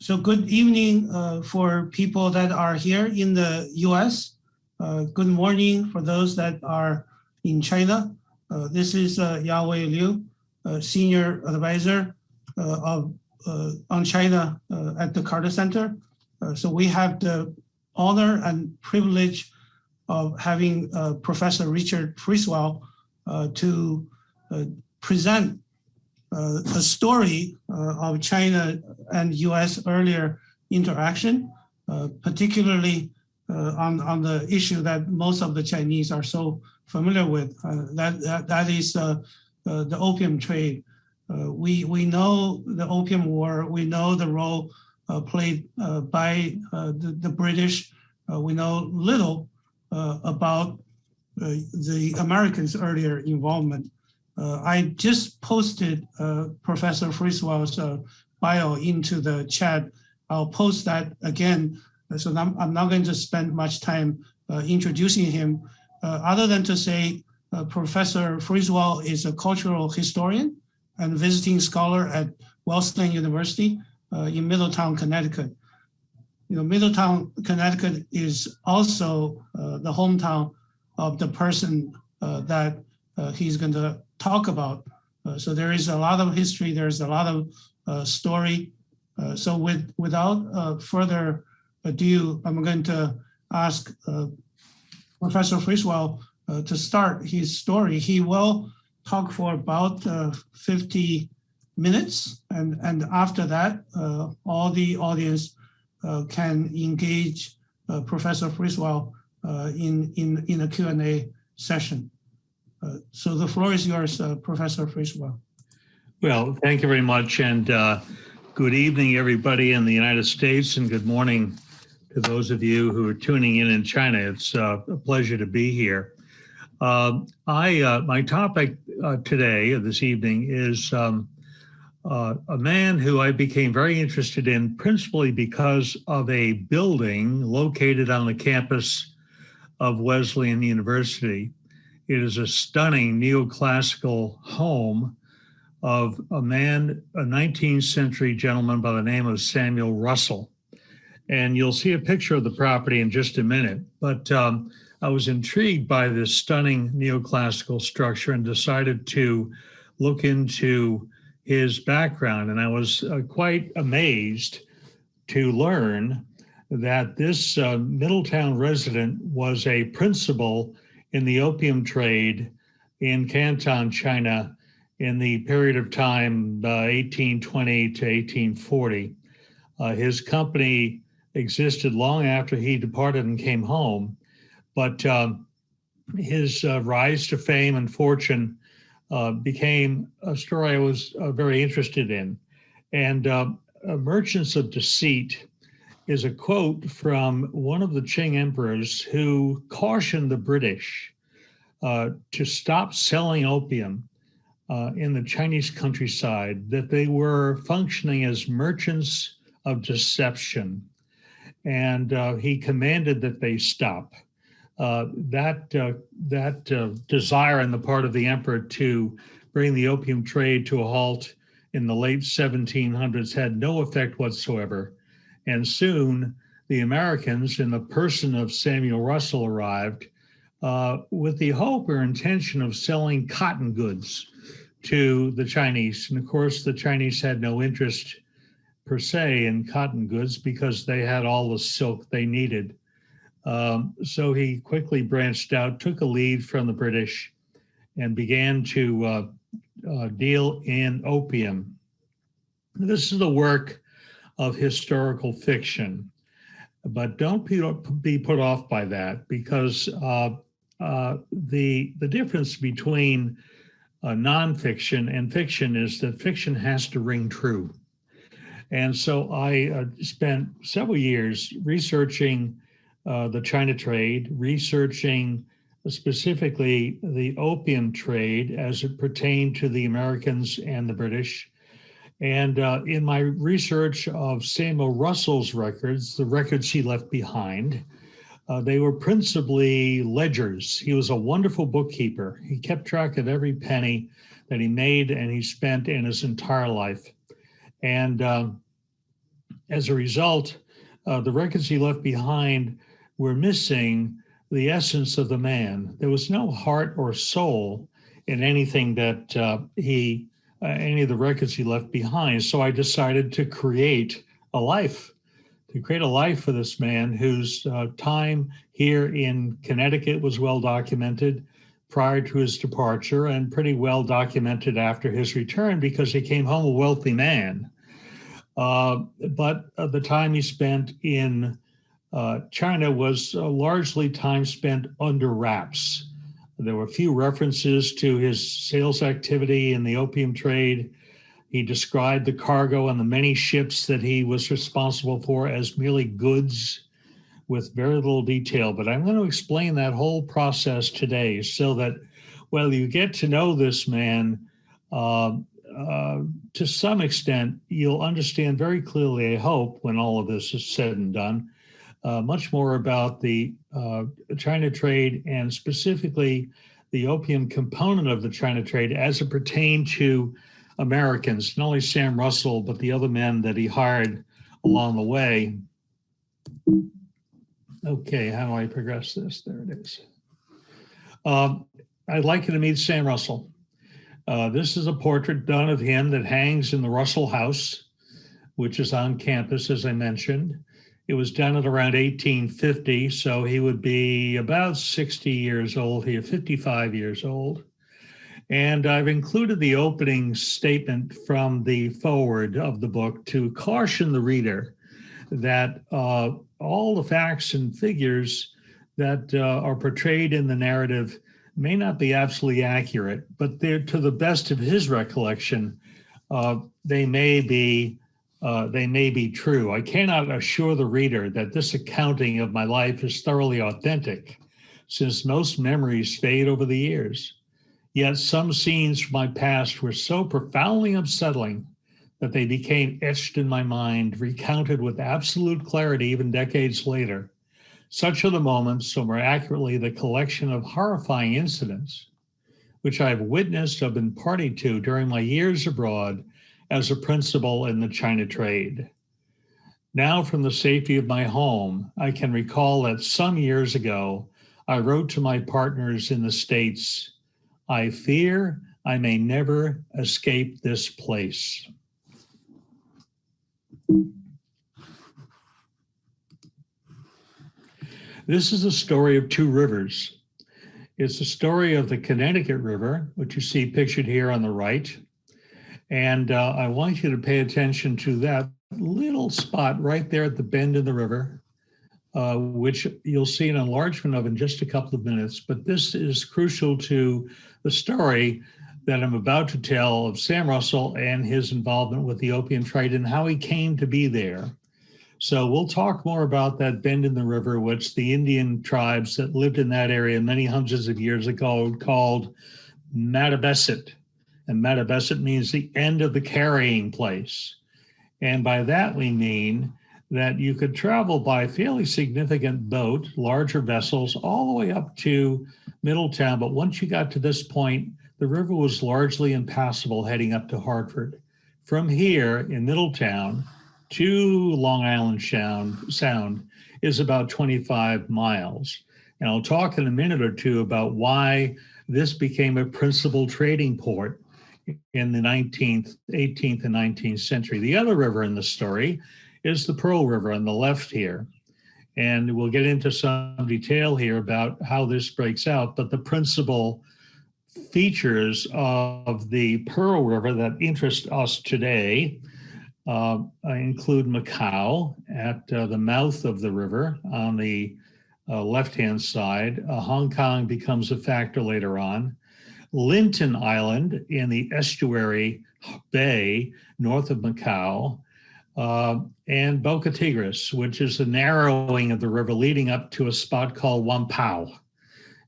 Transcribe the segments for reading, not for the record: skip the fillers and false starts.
So good evening for people that are here in the U.S. Good morning for those that are in China. This is Yawei Liu, Senior Advisor on China at the Carter Center. So we have the honor and privilege of having Professor Richard Friswell to present a story of China and U.S. earlier interaction, particularly on the issue that most of the Chinese are so familiar with. That is the opium trade. We know the Opium War. We know the role played by the British. We know little about the Americans' earlier involvement. I just posted Professor Friswell's bio into the chat. I'll post that again. So I'm not going to spend much time introducing him, other than to say Professor Friswell is a cultural historian and visiting scholar at Wesleyan University in Middletown, Connecticut. Middletown, Connecticut is also the hometown of the person that he's going to talk about. So there is a lot of history, there's a lot of story. So without further ado, I'm going to ask Professor Friswell to start his story. He will talk for about 50 minutes, and after that, all the audience can engage Professor Friswell in a Q&A session. So the floor is yours, Professor Friswell. Well, thank you very much, and good evening, everybody in the United States, and good morning to those of you who are tuning in China. It's a pleasure to be here. My topic today, this evening, is a man who I became very interested in principally because of a building located on the campus of Wesleyan University. It is a stunning neoclassical home of a man, a 19th century gentleman by the name of Samuel Russell. And you'll see a picture of the property in just a minute. But I was intrigued by this stunning neoclassical structure and decided to look into his background. And I was quite amazed to learn that this Middletown resident was a principal in the opium trade in Canton, China, in the period of time 1820 to 1840. His company existed long after he departed and came home, but his rise to fame and fortune became a story I was very interested in. And Merchants of Deceit is a quote from one of the Qing emperors who cautioned the British to stop selling opium in the Chinese countryside, that they were functioning as merchants of deception. And he commanded that they stop. That desire on the part of the emperor to bring the opium trade to a halt in the late 1700s had no effect whatsoever. And soon the Americans, in the person of Samuel Russell, arrived with the hope or intention of selling cotton goods to the Chinese. And of course, the Chinese had no interest per se in cotton goods because they had all the silk they needed. So he quickly branched out, took a lead from the British, and began to deal in opium. This is the work of historical fiction, but don't be put off by that, because the difference between nonfiction and fiction is that fiction has to ring true. And so I spent several years researching the China trade, researching specifically the opium trade as it pertained to the Americans and the British. And in my research of Samuel Russell's records, the records he left behind, they were principally ledgers. He was a wonderful bookkeeper. He kept track of every penny that he made and he spent in his entire life. And as a result, the records he left behind were missing the essence of the man. There was no heart or soul in anything that any of the records he left behind. So I decided to create a life for this man whose time here in Connecticut was well documented prior to his departure and pretty well documented after his return because he came home a wealthy man. But the time he spent in China was largely time spent under wraps. There were few references to his sales activity in the opium trade. He described the cargo on the many ships that he was responsible for as merely goods with very little detail. But I'm going to explain that whole process today so that, well, you get to know this man to some extent, you'll understand very clearly, I hope, when all of this is said and done, much more about the China trade and specifically the opium component of the China trade as it pertained to Americans, not only Sam Russell, but the other men that he hired along the way. Okay, how do I progress this? There it is. I'd like you to meet Sam Russell. This is a portrait done of him that hangs in the Russell House, which is on campus, as I mentioned. It was done at around 1850, so he would be about 60 years old here, 55 years old. And I've included the opening statement from the foreword of the book to caution the reader that all the facts and figures that are portrayed in the narrative may not be absolutely accurate, but they're, to the best of his recollection, they may be true. I cannot assure the reader that this accounting of my life is thoroughly authentic, since most memories fade over the years. Yet some scenes from my past were so profoundly unsettling that they became etched in my mind, recounted with absolute clarity even decades later. Such are the moments, or more accurately, the collection of horrifying incidents, which I have witnessed or been party to during my years abroad as a principal in the China trade. Now, from the safety of my home, I can recall that some years ago, I wrote to my partners in the States, "I fear I may never escape this place." This is a story of two rivers. It's a story of the Connecticut River, which you see pictured here on the right. And I want you to pay attention to that little spot right there at the bend in the river, which you'll see an enlargement of in just a couple of minutes. But this is crucial to the story that I'm about to tell of Sam Russell and his involvement with the opium trade and how he came to be there. So we'll talk more about that bend in the river, which the Indian tribes that lived in that area many hundreds of years ago called Mattabesset. And Mattabesset means the end of the carrying place. And by that we mean that you could travel by fairly significant boat, larger vessels, all the way up to Middletown. But once you got to this point, the river was largely impassable heading up to Hartford. From here in Middletown to Long Island Sound is about 25 miles. And I'll talk in a minute or two about why this became a principal trading port in the 18th and 19th century. The other river in the story is the Pearl River on the left here. And we'll get into some detail here about how this breaks out, but the principal features of the Pearl River that interest us today include Macau at the mouth of the river on the left-hand side. Hong Kong becomes a factor later on. Linton Island in the estuary bay north of Macau, and Boca Tigres, which is the narrowing of the river leading up to a spot called Wampao.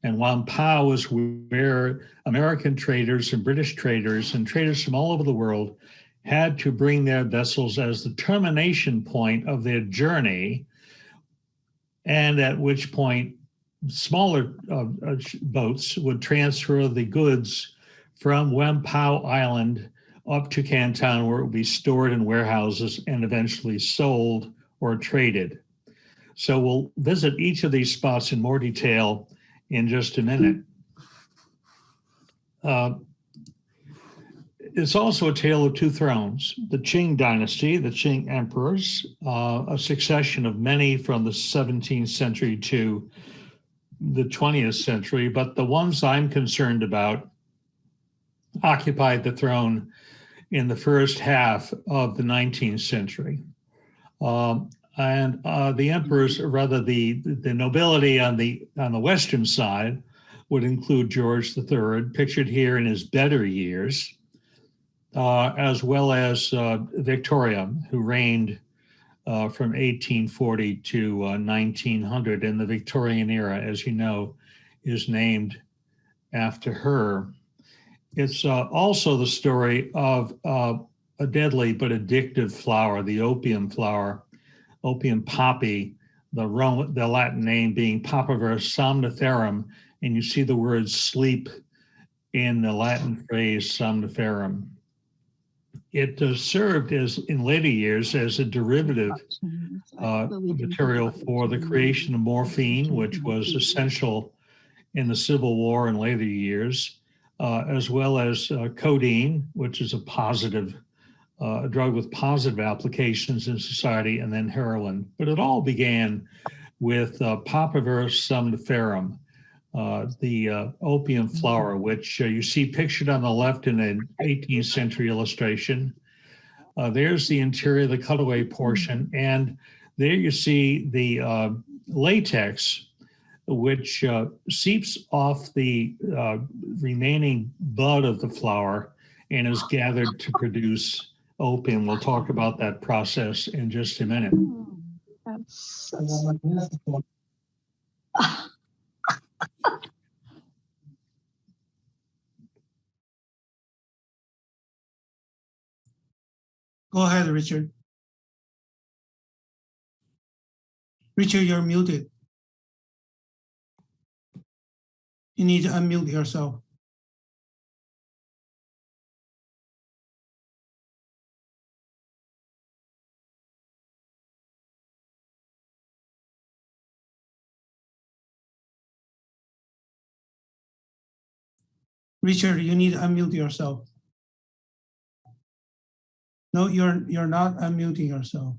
And Wampao is where American traders and British traders and traders from all over the world had to bring their vessels as the termination point of their journey, and at which point smaller boats would transfer the goods from Wampao Island up to Canton, where it would be stored in warehouses and eventually sold or traded. So we'll visit each of these spots in more detail in just a minute. It's also a tale of two thrones. The Qing Dynasty, the Qing emperors, a succession of many from the 17th century to the 20th century, but the ones I'm concerned about occupied the throne in the first half of the 19th century. And the emperors, or rather the nobility on the western side, would include George III, pictured here in his better years, as well as Victoria, who reigned from 1840 to 1900. And the Victorian era, as you know, is named after her. It's also the story of a deadly but addictive flower, the opium flower, opium poppy, the Latin name being Papaver somniferum, and you see the word sleep in the Latin phrase somniferum. It served as, in later years, as a derivative material for the creation of morphine, which was essential in the Civil War in later years, as well as codeine, which is a drug with positive applications in society, and then heroin. But it all began with Papaver somniferum, the opium flower, which you see pictured on the left in an 18th century illustration. There's the interior, the cutaway portion, and there you see the latex, which seeps off the remaining bud of the flower and is gathered to produce opium. We'll talk about that process in just a minute. Go ahead, Richard. Richard, you're muted. You need to unmute yourself. Richard, you need to unmute yourself. No, you're not unmuting yourself.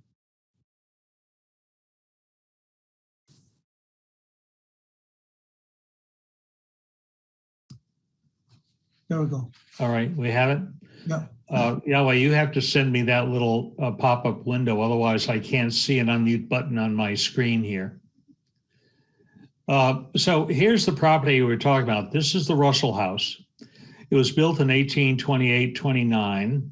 There we go. All right, we have it. Yeah. Yahweh, you have to send me that little pop-up window, otherwise I can't see an unmute button on my screen here. So here's the property we're talking about. This is the Russell House. It was built in 1828-29,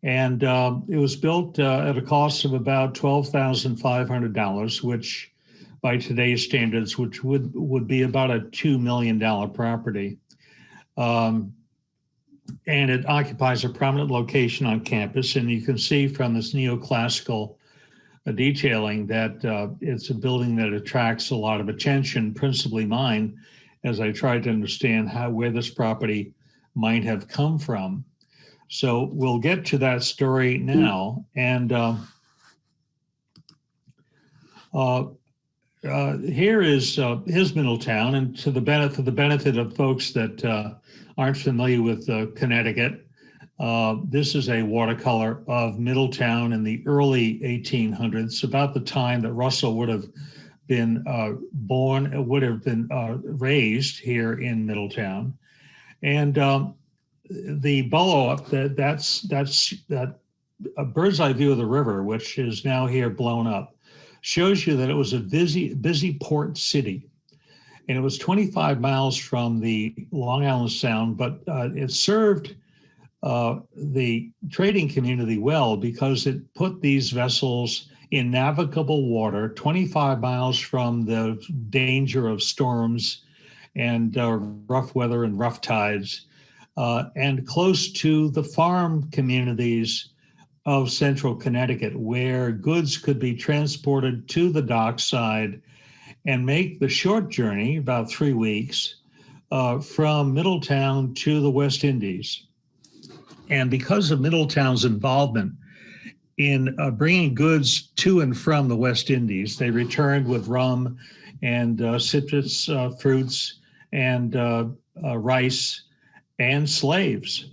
and it was built at a cost of about $12,500, which by today's standards, which would be about a $2 million property. And it occupies a prominent location on campus, and you can see from this neoclassical detailing that it's a building that attracts a lot of attention, principally mine, as I tried to understand where this property might have come from. So we'll get to that story now. And here is his Middletown, and for the benefit of folks that aren't familiar with Connecticut, this is a watercolor of Middletown in the early 1800s, about the time that Russell would have been raised here in Middletown. And the blow up, that's a bird's eye view of the river, which is now here blown up, shows you that it was a busy port city. And it was 25 miles from the Long Island Sound, but it served the trading community well because it put these vessels in navigable water 25 miles from the danger of storms and rough weather and rough tides, and close to the farm communities of central Connecticut, where goods could be transported to the dockside and make the short journey, about 3 weeks, from Middletown to the West Indies. And because of Middletown's involvement in bringing goods to and from the West Indies, they returned with rum and citrus fruits and rice and slaves.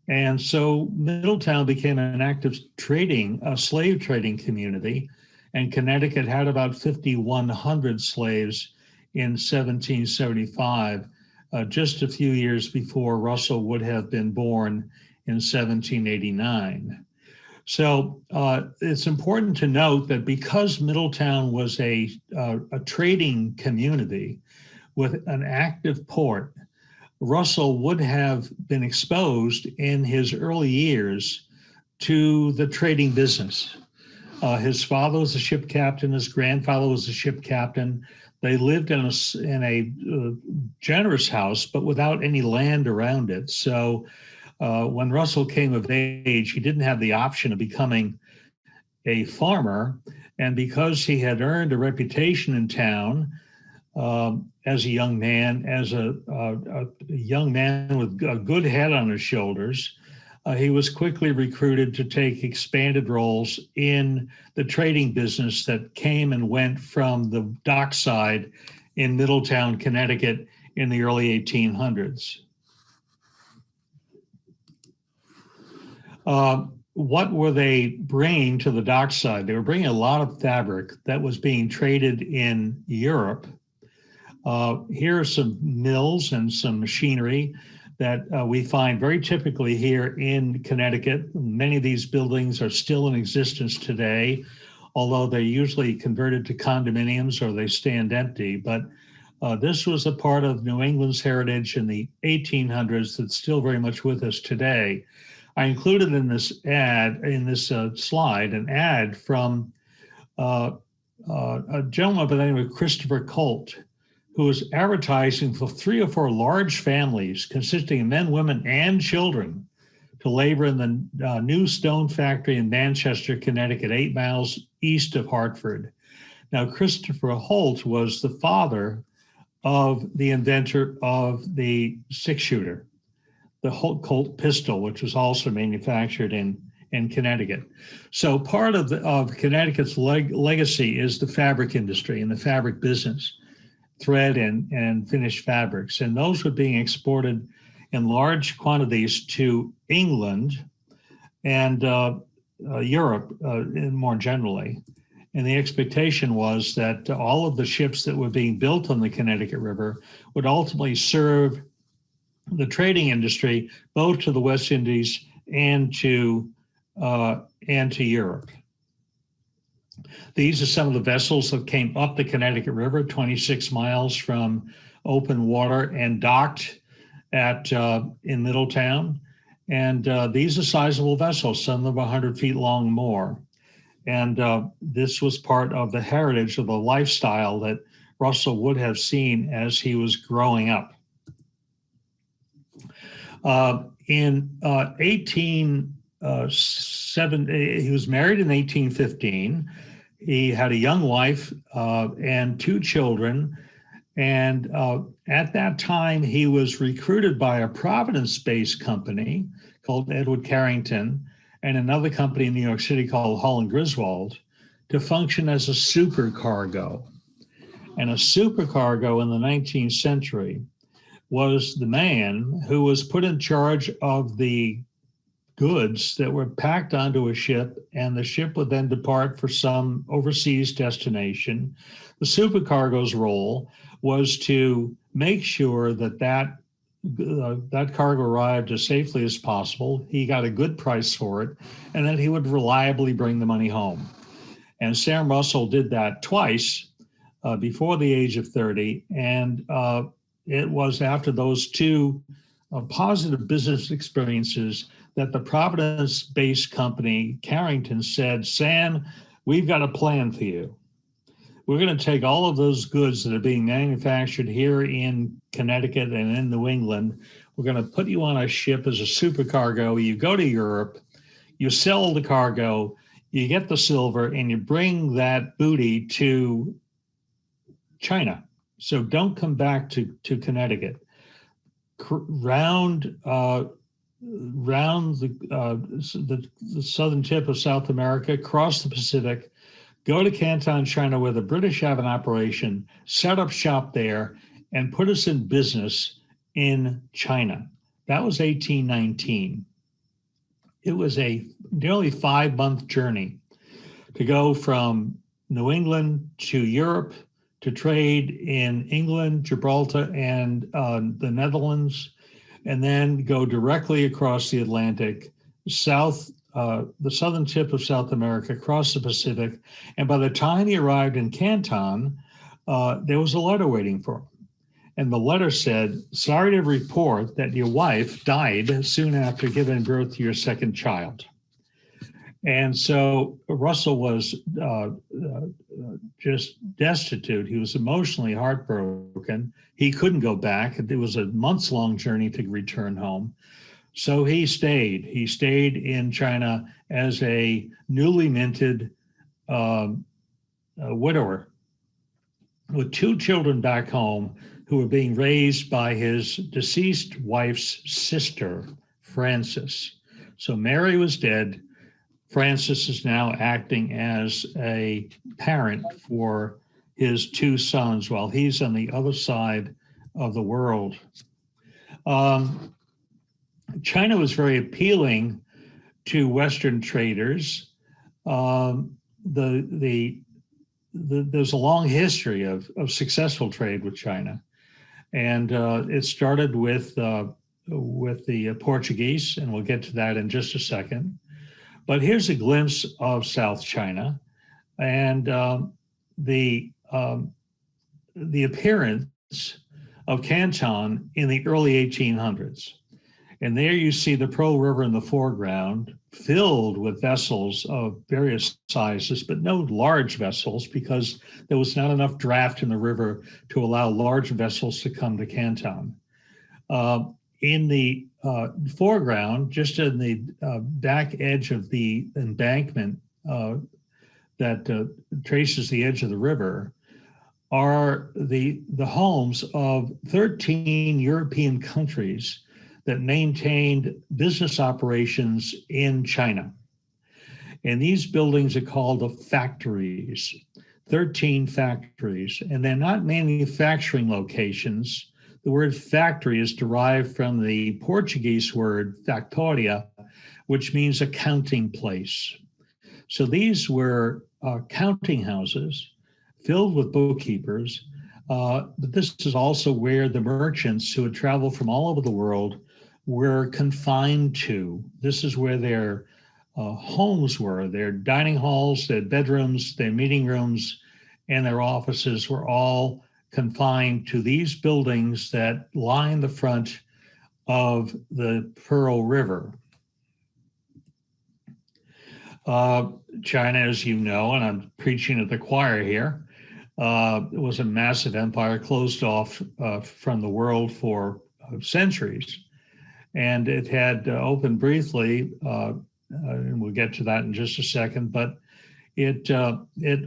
And so Middletown became an active slave trading community, and Connecticut had about 5,100 slaves in 1775, just a few years before Russell would have been born in 1789. So it's important to note that because Middletown was a trading community with an active port, Russell would have been exposed in his early years to the trading business. His father was a ship captain, his grandfather was a ship captain. They lived in a generous house, but without any land around it. So when Russell came of age, he didn't have the option of becoming a farmer. And because he had earned a reputation in town as a young man, with a good head on his shoulders, he was quickly recruited to take expanded roles in the trading business that came and went from the dockside in Middletown, Connecticut in the early 1800s. What were they bringing to the dockside? They were bringing a lot of fabric that was being traded in Europe. Here are some mills and some machinery that we find very typically here in Connecticut. Many of these buildings are still in existence today, although they're usually converted to condominiums or they stand empty. But this was a part of New England's heritage in the 1800s that's still very much with us today. I included in this slide, an ad from a gentleman by the name of Christopher Colt, who was advertising for 3 or 4 large families consisting of men, women, and children to labor in the new stone factory in Manchester, Connecticut, 8 miles east of Hartford. Now, Christopher Holt was the father of the inventor of the 6-shooter, the Colt pistol, which was also manufactured in Connecticut. So part of Connecticut's legacy is the fabric industry and the fabric business, thread and finished fabrics. And those were being exported in large quantities to England and Europe more generally. And the expectation was that all of the ships that were being built on the Connecticut River would ultimately serve the trading industry, both to the West Indies and to Europe. These are some of the vessels that came up the Connecticut River, 26 miles from open water, and docked in Middletown. And these are sizable vessels, some of them 100 feet long more. And this was part of the heritage of the lifestyle that Russell would have seen as he was growing up. In 1870, he was married in 1815. He had a young wife and 2 children. And at that time, he was recruited by a Providence-based company called Edward Carrington and another company in New York City called Hull & Griswold to function as a supercargo. And a supercargo in the 19th century was the man who was put in charge of the goods that were packed onto a ship, and the ship would then depart for some overseas destination. The supercargo's role was to make sure that that cargo arrived as safely as possible. He got a good price for it, and that he would reliably bring the money home. And Sam Russell did that twice before the age of 30, and it was after those 2 positive business experiences that the Providence-based company, Carrington, said, Sam, we've got a plan for you. We're going to take all of those goods that are being manufactured here in Connecticut and in New England. We're going to put you on a ship as a supercargo. You go to Europe, you sell the cargo, you get the silver, and you bring that booty to China. So don't come back to Connecticut. Round round the southern tip of South America, cross the Pacific, go to Canton, China, where the British have an operation, set up shop there, and put us in business in China. That was 1819. It was a nearly 5-month journey to go from New England to Europe, to trade in England, Gibraltar, and the Netherlands, and then go directly across the Atlantic, the southern tip of South America, across the Pacific. And by the time he arrived in Canton, there was a letter waiting for him. And the letter said, "Sorry to report that your wife died soon after giving birth to your second child." And so Russell was just destitute. He was emotionally heartbroken. He couldn't go back. It was a months-long journey to return home. So he stayed. He stayed in China as a newly minted widower with 2 children back home who were being raised by his deceased wife's sister, Frances. So Mary was dead. Francis is now acting as a parent for his 2 sons while he's on the other side of the world. China was very appealing to Western traders. There's a long history of successful trade with China. And it started with the Portuguese, and we'll get to that in just a second. But here's a glimpse of South China and the appearance of Canton in the early 1800s. And there you see the Pearl River in the foreground, filled with vessels of various sizes, but no large vessels because there was not enough draft in the river to allow large vessels to come to Canton. In the foreground, just in the back edge of the embankment that traces the edge of the river, are the homes of 13 European countries that maintained business operations in China. And these buildings are called the factories, 13 factories, and they're not manufacturing locations. The word factory is derived from the Portuguese word factoria, which means a counting place. So these were counting houses filled with bookkeepers, but this is also where the merchants who had traveled from all over the world were confined to. This is where their homes were, their dining halls, their bedrooms, their meeting rooms, and their offices were all confined to these buildings that line the front of the Pearl River. China, as you know, and I'm preaching at the choir here, it was a massive empire closed off from the world for centuries. And it had opened briefly, and we'll get to that in just a second, but it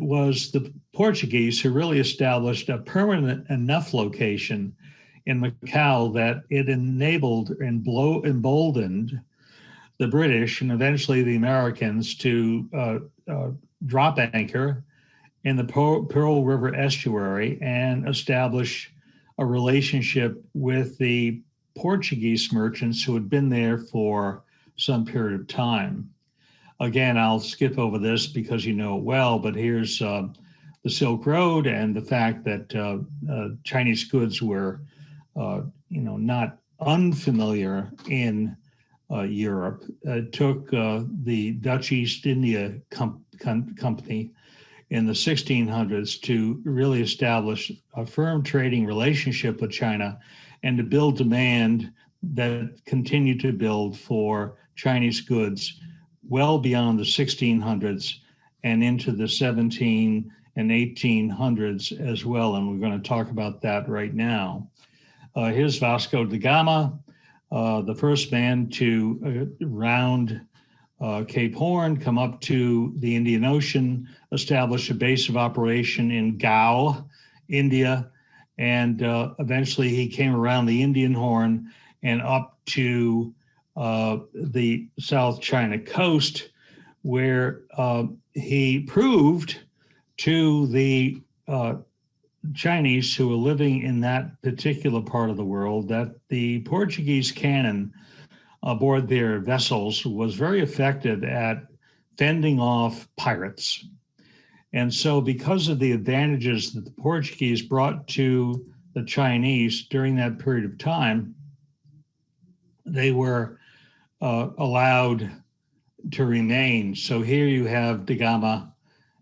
was the Portuguese who really established a permanent enough location in Macau that it enabled and emboldened the British and eventually the Americans to drop anchor in the Pearl River estuary and establish a relationship with the Portuguese merchants who had been there for some period of time. Again, I'll skip over this because you know it well, but here's the Silk Road and the fact that Chinese goods were, not unfamiliar in Europe. It took the Dutch East India Company in the 1600s to really establish a firm trading relationship with China and to build demand that continued to build for Chinese goods well beyond the 1600s and into the 17 and 1800s as well. And we're going to talk about that right now. Here's Vasco de Gama, the first man to round Cape Horn, come up to the Indian Ocean, establish a base of operation in Goa, India, and eventually he came around the Indian Horn and up to the South China coast, where he proved to the Chinese who were living in that particular part of the world that the Portuguese cannon aboard their vessels was very effective at fending off pirates. And so because of the advantages that the Portuguese brought to the Chinese during that period of time, they were allowed to remain. So here you have De Gama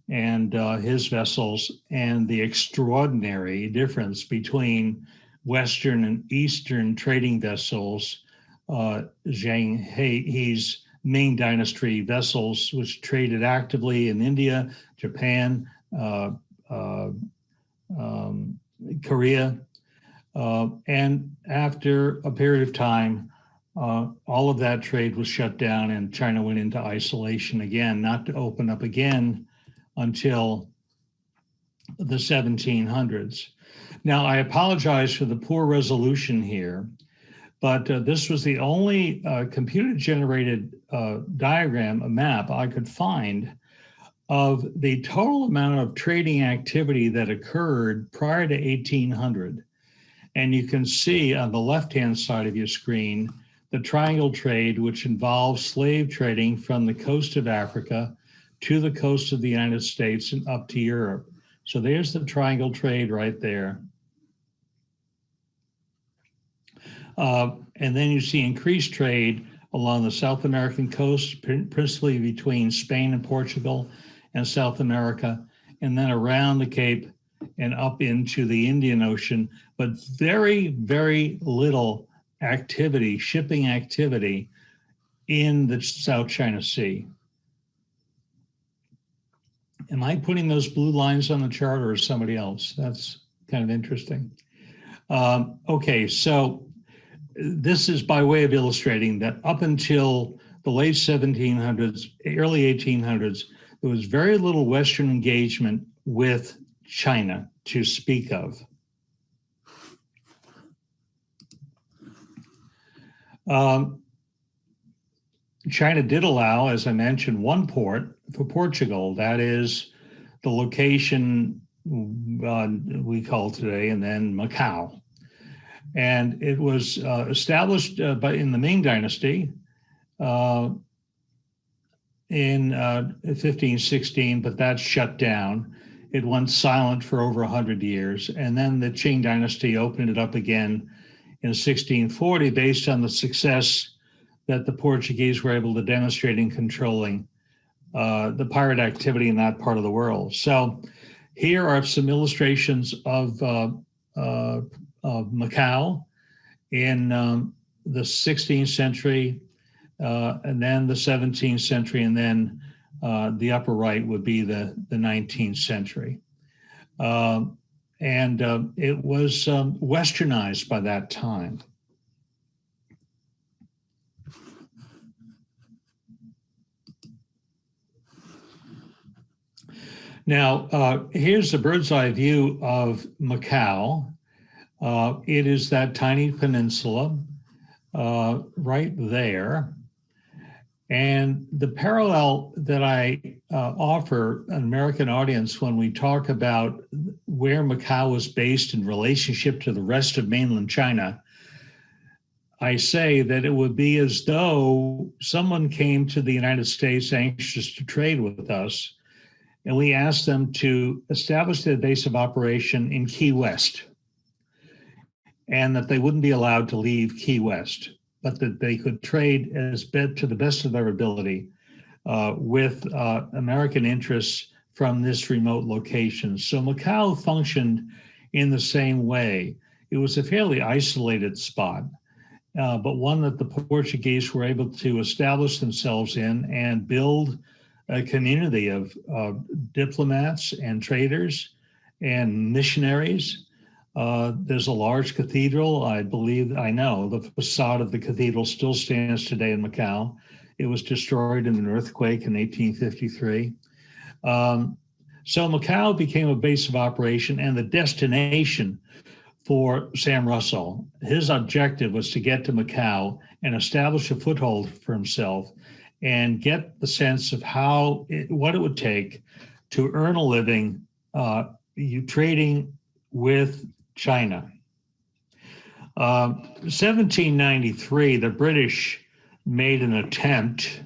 and his vessels, and the extraordinary difference between Western and Eastern trading vessels. Zhang He's Qing Dynasty vessels, which traded actively in India, Japan, Korea. And after a period of time, all of that trade was shut down and China went into isolation again, not to open up again until the 1700s. Now, I apologize for the poor resolution here, but this was the only computer-generated diagram, a map I could find of the total amount of trading activity that occurred prior to 1800. And you can see on the left-hand side of your screen, the triangle trade, which involves slave trading from the coast of Africa to the coast of the United States and up to Europe. So there's the triangle trade right there. And then you see increased trade along the South American coast, principally between Spain and Portugal and South America, and then around the Cape and up into the Indian Ocean, but very, very little activity, shipping activity in the South China Sea. Am I putting those blue lines on the chart or is somebody else? That's kind of interesting. Okay, so this is by way of illustrating that up until the late 1700s, early 1800s, there was very little Western engagement with China to speak of. China did allow, as I mentioned, one port for Portugal. That is the location we call today, and then Macau. And it was established in the Ming Dynasty in 1516, but that shut down. It went silent for over 100 years. And then the Qing Dynasty opened it up again in 1640 based on the success that the Portuguese were able to demonstrate in controlling the pirate activity in that part of the world. So here are some illustrations of Macau in the 16th century, and then the 17th century, and then the upper right would be the 19th century. And it was westernized by that time. Now, here's a bird's eye view of Macau. It is that tiny peninsula right there. And the parallel that I offer an American audience when we talk about where Macau was based in relationship to the rest of mainland China, I say that it would be as though someone came to the United States anxious to trade with us, and we asked them to establish their base of operation in Key West, and that they wouldn't be allowed to leave Key West, but that they could trade to the best of their ability with American interests from this remote location. So Macau functioned in the same way. It was a fairly isolated spot, but one that the Portuguese were able to establish themselves in and build a community of diplomats and traders and missionaries. There's a large cathedral. I know the facade of the cathedral still stands today in Macau. It was destroyed in an earthquake in 1853. So Macau became a base of operation and the destination for Sam Russell. His objective was to get to Macau and establish a foothold for himself and get the sense of what it would take to earn a living trading with China. 1793, the British made an attempt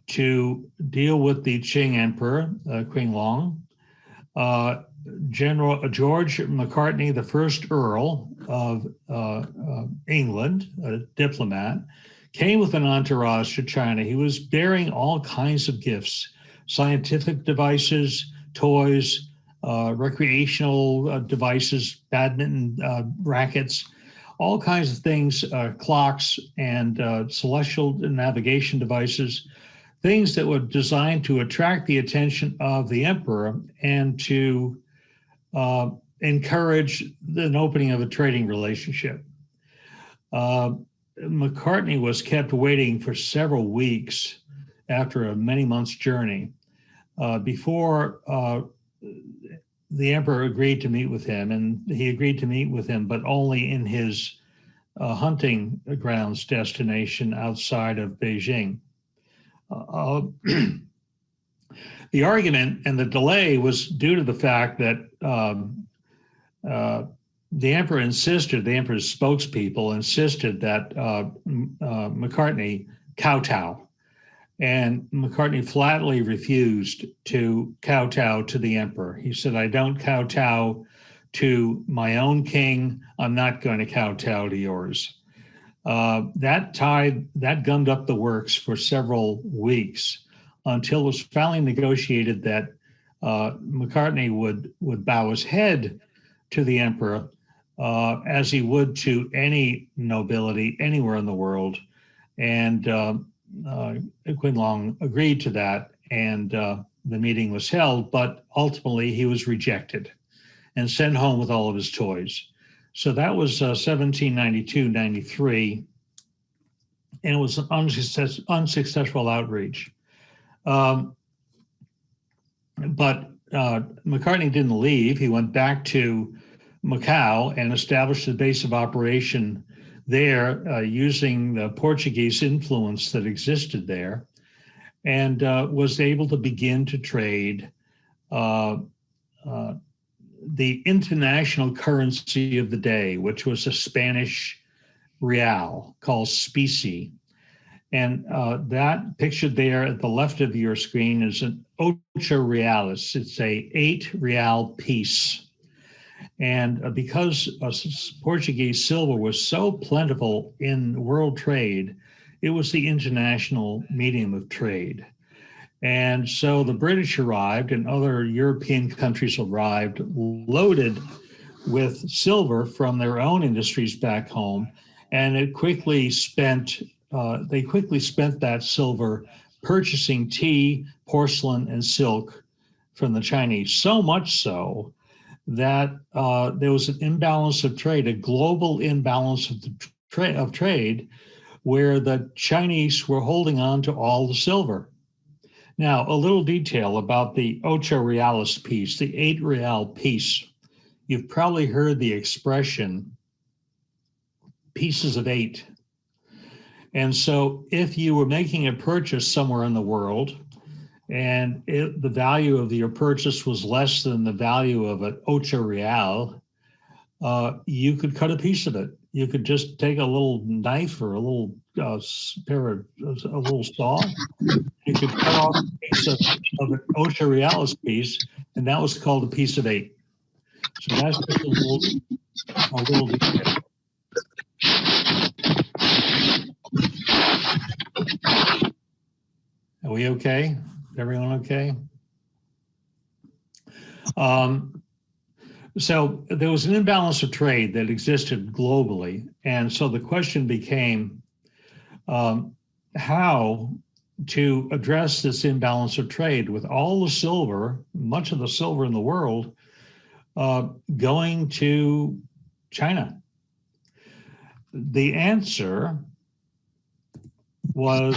to deal with the Qing Emperor, Qing Long. General George Macartney, the first Earl of England, a diplomat, came with an entourage to China. He was bearing all kinds of gifts, scientific devices, toys, recreational devices, badminton rackets, all kinds of things, clocks and celestial navigation devices, things that were designed to attract the attention of the emperor and to encourage an opening of a trading relationship. Macartney was kept waiting for several weeks after a many months journey before the emperor agreed to meet with him, and he agreed to meet with him, but only in his hunting grounds destination outside of Beijing. The argument and the delay was due to the fact that the emperor's spokespeople insisted that Macartney kowtow. And Macartney flatly refused to kowtow to the emperor. He said, I don't kowtow to my own king. I'm not going to kowtow to yours. That gummed up the works for several weeks until it was finally negotiated that Macartney would bow his head to the emperor as he would to any nobility anywhere in the world. And Qin Long agreed to that, and the meeting was held, but ultimately he was rejected and sent home with all of his toys. So that was 1792-93, and it was an unsuccessful outreach. But Macartney didn't leave. He went back to Macau and established a base of operation there using the Portuguese influence that existed there, and was able to begin to trade the international currency of the day, which was a Spanish real called specie. And that pictured there at the left of your screen is an ocho realis. It's a 8 real piece. And because Portuguese silver was so plentiful in world trade, it was the international medium of trade. And so the British arrived and other European countries arrived loaded with silver from their own industries back home. And they quickly spent that silver purchasing tea, porcelain, and silk from the Chinese, so much so that there was an imbalance of trade, a global imbalance of trade, where the Chinese were holding on to all the silver. Now, a little detail about the ocho realis piece, the 8 real piece. You've probably heard the expression pieces of 8. And so if you were making a purchase somewhere in the world and the value of your purchase was less than the value of an ocho real, you could cut a piece of it. You could just take a little knife or a little a little saw. You could cut off a piece of an ocho realis piece, and that was called a piece of 8. So that's just a little detail. Are we okay? Everyone okay? So there was an imbalance of trade that existed globally. And so the question became how to address this imbalance of trade with all the silver, much of the silver in the world, going to China. The answer was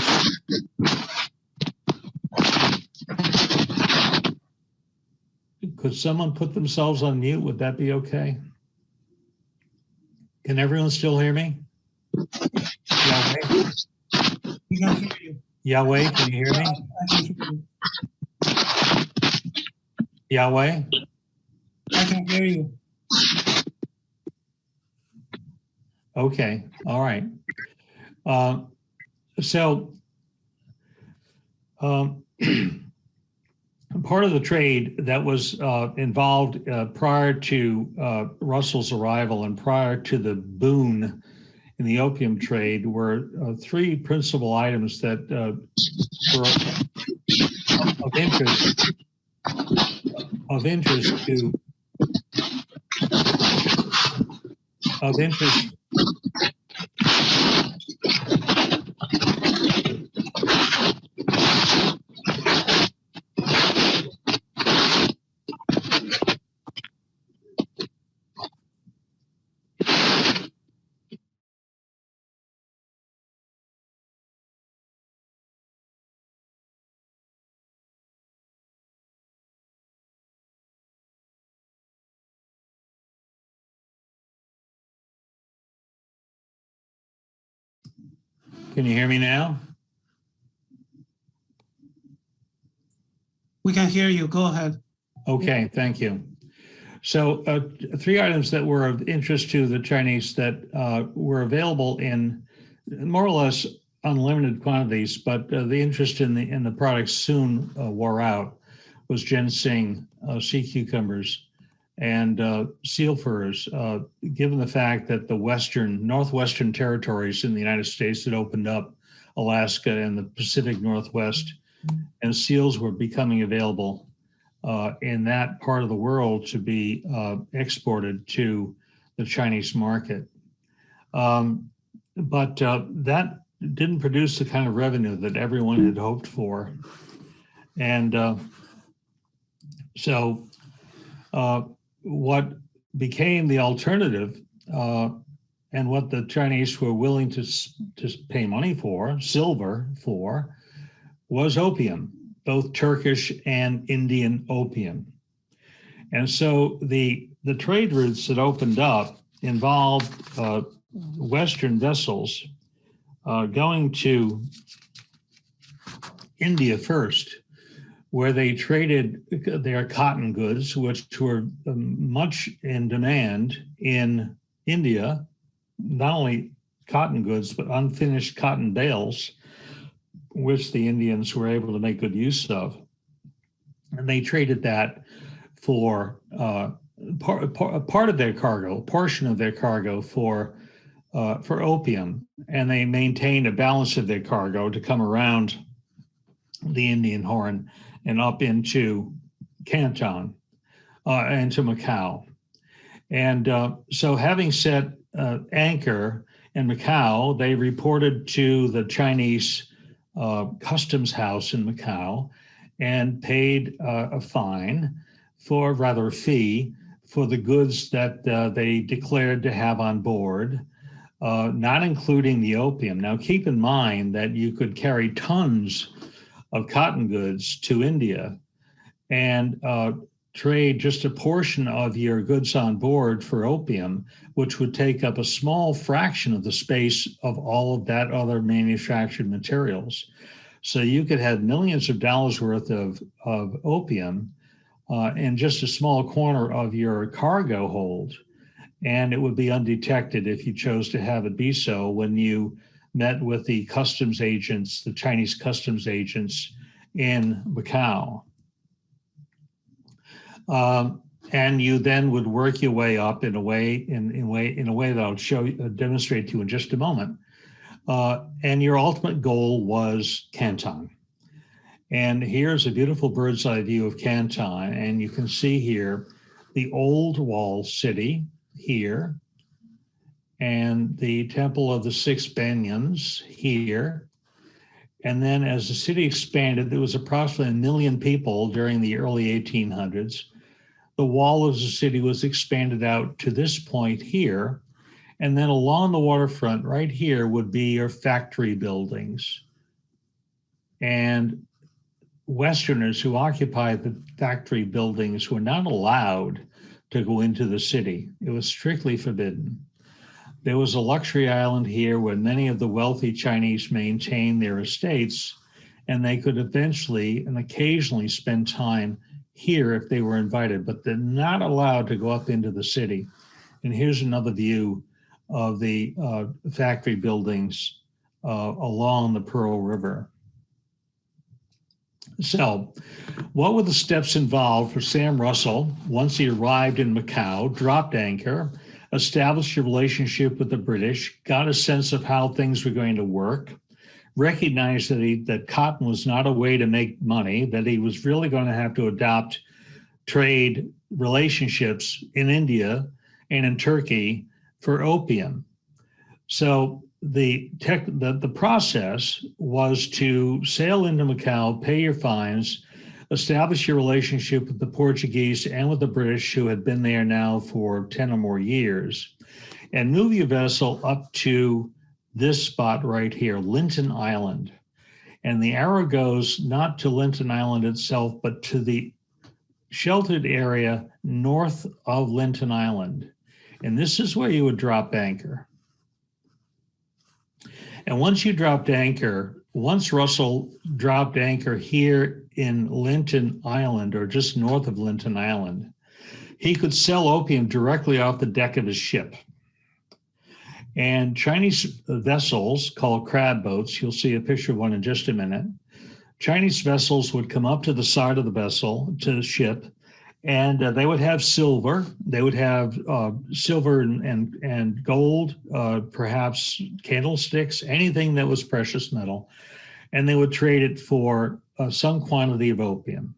could someone put themselves on mute? Would that be okay? Can everyone still hear me? Yahweh? We can hear you. Yahweh, can you hear me? I can hear you. Yahweh? I can hear you. Okay, all right. So part of the trade that was involved prior to Russell's arrival and prior to the boom in the opium trade were three principal items that were of interest to Can you hear me now? We can hear you. Go ahead. Okay, thank you. So three items that were of interest to the Chinese that were available in more or less unlimited quantities, but the interest in the products soon wore out was ginseng, sea cucumbers, and seal furs, given the fact that the northwestern territories in the United States had opened up, Alaska and the Pacific Northwest, and seals were becoming available in that part of the world to be exported to the Chinese market. But that didn't produce the kind of revenue that everyone had hoped for. And so what became the alternative and what the Chinese were willing to pay money for, silver for, was opium, both Turkish and Indian opium. And so the trade routes that opened up involved Western vessels going to India first, where they traded their cotton goods, which were much in demand in India, not only cotton goods, but unfinished cotton bales, which the Indians were able to make good use of. And they traded that for part of their cargo, a portion of their cargo for opium, and they maintained a balance of their cargo to come around the Indian Horn and up into Canton and to Macau. And so having set anchor in Macau, they reported to the Chinese customs house in Macau and paid a fine for, rather a fee, for the goods that they declared to have on board, not including the opium. Now keep in mind that you could carry tons of cotton goods to India and trade just a portion of your goods on board for opium, which would take up a small fraction of the space of all of that other manufactured materials. So you could have millions of dollars worth of opium in just a small corner of your cargo hold, and it would be undetected if you chose to have it be so when you met with the customs agents, the Chinese customs agents in Macau. And you then would work your way up in a way that I'll demonstrate to you in just a moment. And your ultimate goal was Canton. And here's a beautiful bird's eye view of Canton. And you can see here the old walled city here, and the Temple of the Six Banyans here. And then as the city expanded, there was approximately 1 million people during the early 1800s. The wall of the city was expanded out to this point here. And then along the waterfront right here would be your factory buildings. And Westerners who occupied the factory buildings were not allowed to go into the city. It was strictly forbidden. There was a luxury island here where many of the wealthy Chinese maintained their estates, and they could eventually and occasionally spend time here if they were invited, but they're not allowed to go up into the city. And here's another view of the factory buildings along the Pearl River. So, what were the steps involved for Sam Russell once he arrived in Macau, dropped anchor, established a relationship with the British, got a sense of how things were going to work, recognized that cotton was not a way to make money, that he was really going to have to adopt trade relationships in India and in Turkey for opium. So the process was to sail into Macau, pay your fines, establish your relationship with the Portuguese and with the British, who had been there now for 10 or more years, and move your vessel up to this spot right here, Linton Island. And the arrow goes not to Linton Island itself, but to the sheltered area north of Linton Island. And this is where you would drop anchor. And once you dropped anchor, once Russell dropped anchor here in Linton Island, or just north of Linton Island, he could sell opium directly off the deck of his ship. And Chinese vessels called crab boats, you'll see a picture of one in just a minute, Chinese vessels would come up to the side of the vessel, to the ship, and they would have silver. They would have silver and gold, perhaps candlesticks, anything that was precious metal, and they would trade it for some quantity of opium.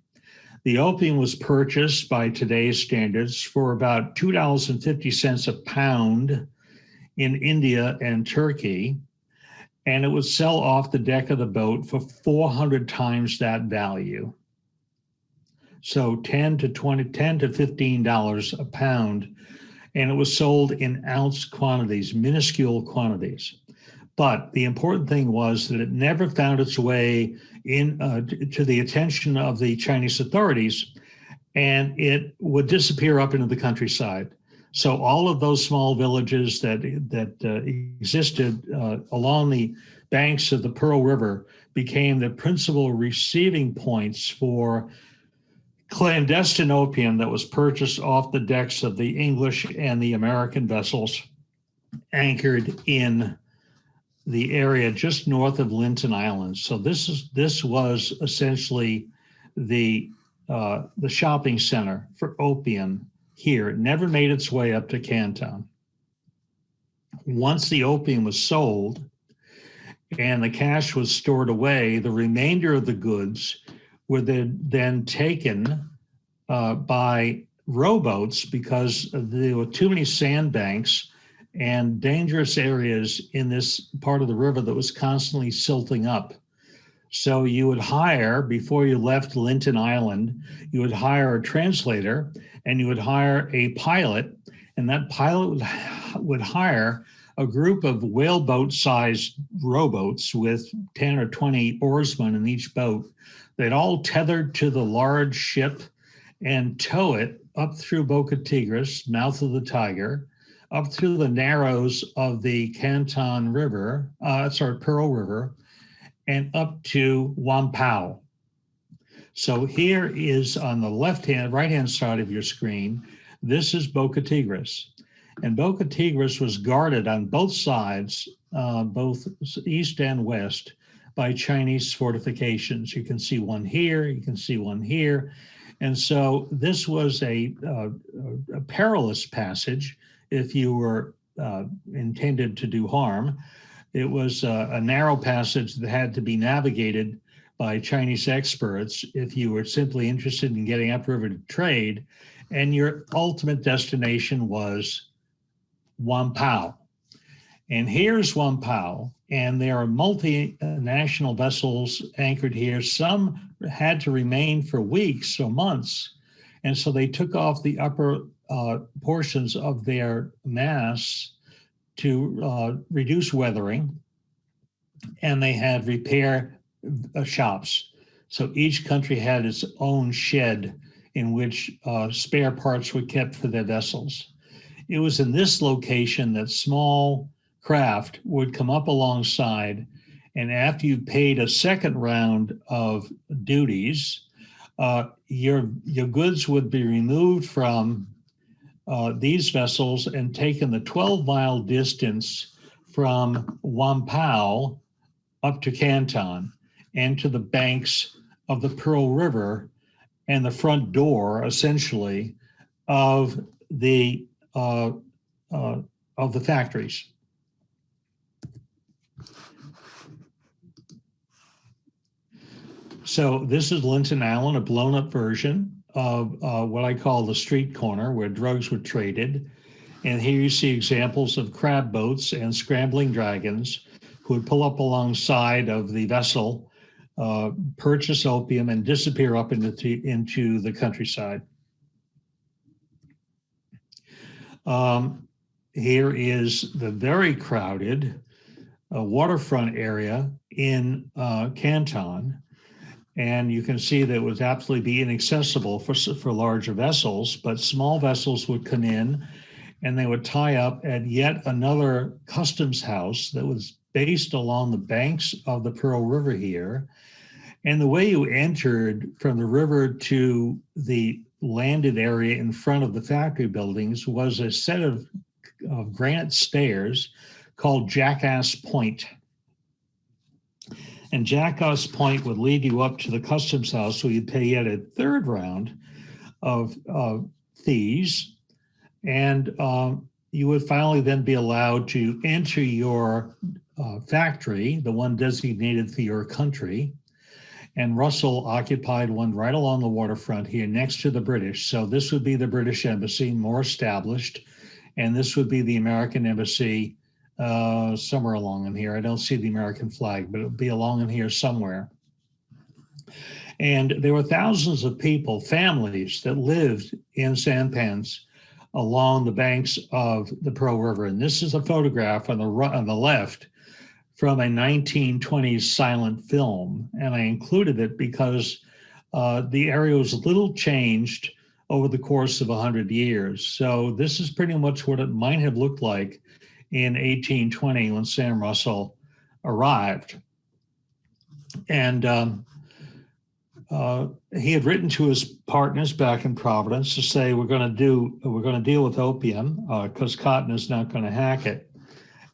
The opium was purchased by today's standards for about $2.50 a pound in India and Turkey, and it would sell off the deck of the boat for 400 times that value. So $10 to $15 a pound, and it was sold in ounce quantities, minuscule quantities. But the important thing was that it never found its way in to the attention of the Chinese authorities, and it would disappear up into the countryside. So all of those small villages that existed along the banks of the Pearl River became the principal receiving points for clandestine opium that was purchased off the decks of the English and the American vessels anchored in the area just north of Linton Island. So this was essentially the shopping center for opium here. It never made its way up to Canton. Once the opium was sold and the cash was stored away, the remainder of the goods were then taken by rowboats, because there were too many sandbanks and dangerous areas in this part of the river that was constantly silting up. So you would hire, before you left Linton Island, you would hire a translator and you would hire a pilot, and that pilot would hire a group of whaleboat-sized rowboats with 10 or 20 oarsmen in each boat. They'd all tethered to the large ship and tow it up through Boca Tigres, mouth of the Tiger, up through the narrows of the Canton River, Pearl River, and up to Wampao. So here is on the right-hand side of your screen, this is Boca Tigres. And Boca Tigres was guarded on both sides, both east and west, by Chinese fortifications. You can see one here, you can see one here. And so this was a perilous passage if you were intended to do harm. It was a narrow passage that had to be navigated by Chinese experts if you were simply interested in getting upriver to trade, and your ultimate destination was Wampao. And here's Wampao, and there are multinational vessels anchored here. Some had to remain for weeks or months, and so they took off the upper portions of their masts to reduce weathering, and they had repair shops. So each country had its own shed in which spare parts were kept for their vessels. it was in this location that small craft would come up alongside, and after you paid a second round of duties, your goods would be removed from these vessels and taken the 12-mile distance from Wampao up to Canton and to the banks of the Pearl River and the front door, essentially, of the factories. So this is Linton Island, a blown-up version of what I call the street corner, where drugs were traded. And here you see examples of crab boats and scrambling dragons who would pull up alongside of the vessel, purchase opium, and disappear up into the countryside. Here is the very crowded waterfront area in Canton. And you can see that it would absolutely be inaccessible for larger vessels, but small vessels would come in and they would tie up at yet another customs house that was based along the banks of the Pearl River here. And the way you entered from the river to the landed area in front of the factory buildings was a set of granite stairs called Jackass Point. And Jackass Point would lead you up to the customs house, where you'd pay yet a third round of fees. And you would finally then be allowed to enter your factory, the one designated for your country. And Russell occupied one right along the waterfront here next to the British. So this would be the British Embassy, more established. And this would be the American Embassy somewhere along in here. I don't see the American flag, but it'll be along in here somewhere. And there were thousands of people, families, that lived in sampans along the banks of the Pearl River. And this is a photograph on the left from a 1920s silent film. And I included it because the area was a little changed over the course of 100 years. So this is pretty much what it might have looked like in 1820 when Sam Russell arrived. And he had written to his partners back in Providence to say, we're going to deal with opium because cotton is not going to hack it.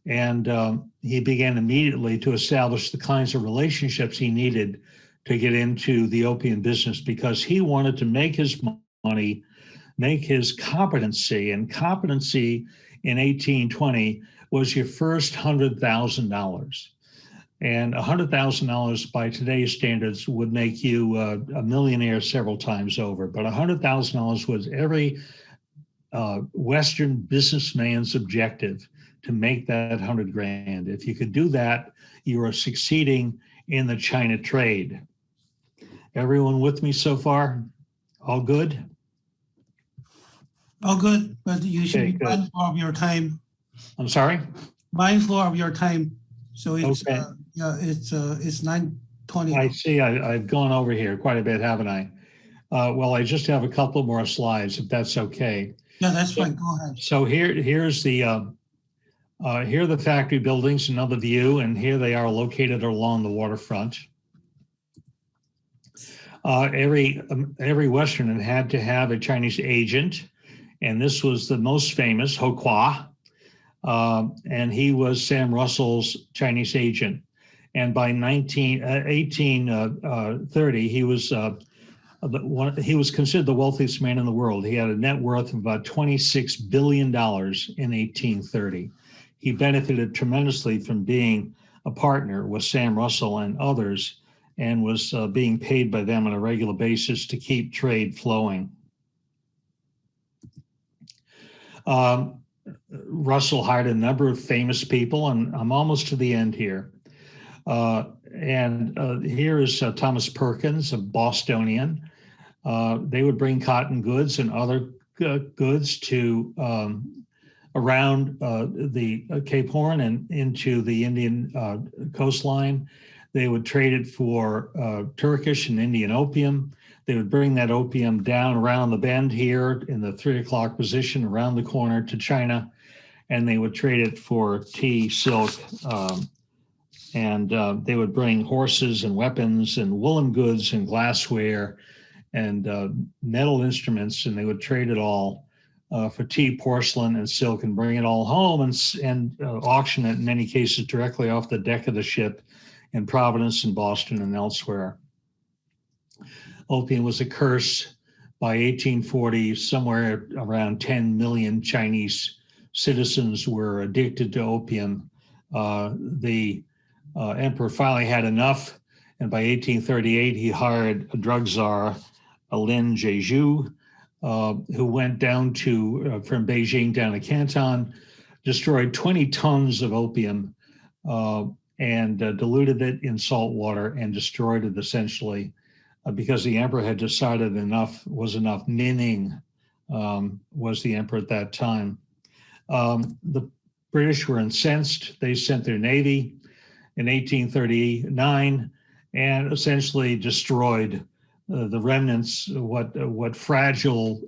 And he began immediately to establish the kinds of relationships he needed to get into the opium business, because he wanted to make his money, make his competency, and competency in 1820 was your first $100,000. And $100,000 by today's standards would make you a millionaire several times over. But $100,000 was every Western businessman's objective, to make that 100 grand. If you could do that, you are succeeding in the China trade. Everyone with me so far? All good? All good, but you should be mindful of your time. I'm sorry? Mindful of your time. So it's okay. It's 9:20. I see. I've gone over here quite a bit, haven't I? Well, I just have a couple more slides, if that's okay. Yeah, that's fine. Go ahead. So here's the here are the factory buildings, another view, and here they are located along the waterfront. Every Westerner had to have a Chinese agent, and this was the most famous, Ho Kwa, and he was Sam Russell's Chinese agent. And by 1830, he was considered the wealthiest man in the world. He had a net worth of about $26 billion in 1830. He benefited tremendously from being a partner with Sam Russell and others, and was being paid by them on a regular basis to keep trade flowing. Russell hired a number of famous people, and I'm almost to the end here. Here is Thomas Perkins, a Bostonian. They would bring cotton goods and other goods to around the Cape Horn and into the Indian coastline. They would trade it for Turkish and Indian opium. They would bring that opium down around the bend here in the 3 o'clock position around the corner to China, and they would trade it for tea, silk, and they would bring horses and weapons and woolen goods and glassware and metal instruments, and they would trade it all for tea, porcelain, and silk, and bring it all home and auction it in many cases directly off the deck of the ship in Providence and Boston and elsewhere. Opium was a curse. By 1840, somewhere around 10 million Chinese citizens were addicted to opium. The emperor finally had enough, and by 1838, he hired a drug czar, Lin Jeju, who went down to, from Beijing down to Canton, destroyed 20 tons of opium and diluted it in salt water and destroyed it essentially because the emperor had decided enough was enough. Ming was the emperor at that time. The British were incensed. They sent their navy in 1839 and essentially destroyed the remnants, what fragile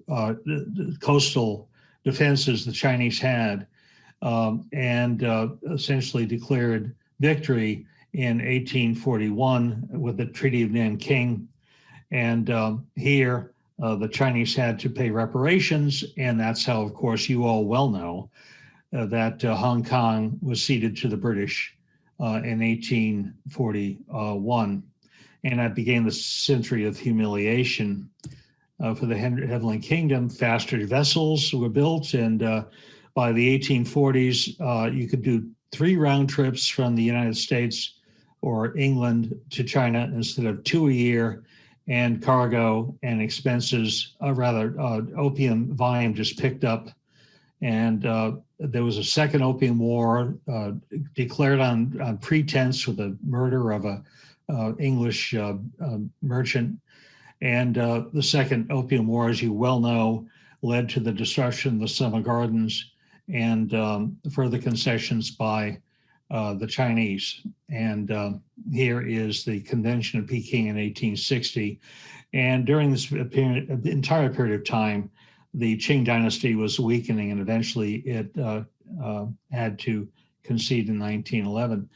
coastal defenses the Chinese had, and essentially declared victory in 1841 with the Treaty of Nanking. And here, the Chinese had to pay reparations, and that's how, of course, you all well know that Hong Kong was ceded to the British in 1841. And that began the century of humiliation for the Heavenly Kingdom. Faster vessels were built, and by the 1840s, you could do 3 round trips from the United States or England to China instead of 2 a year, and cargo and expenses, opium volume just picked up. And there was a second opium war declared on pretense with the murder of a English merchant. And the second opium war, as you well know, led to the destruction of the summer gardens and further concessions by the Chinese. And here is the Convention of Peking in 1860. And during this period, the entire period of time, the Qing Dynasty was weakening, and eventually it had to concede in 1911.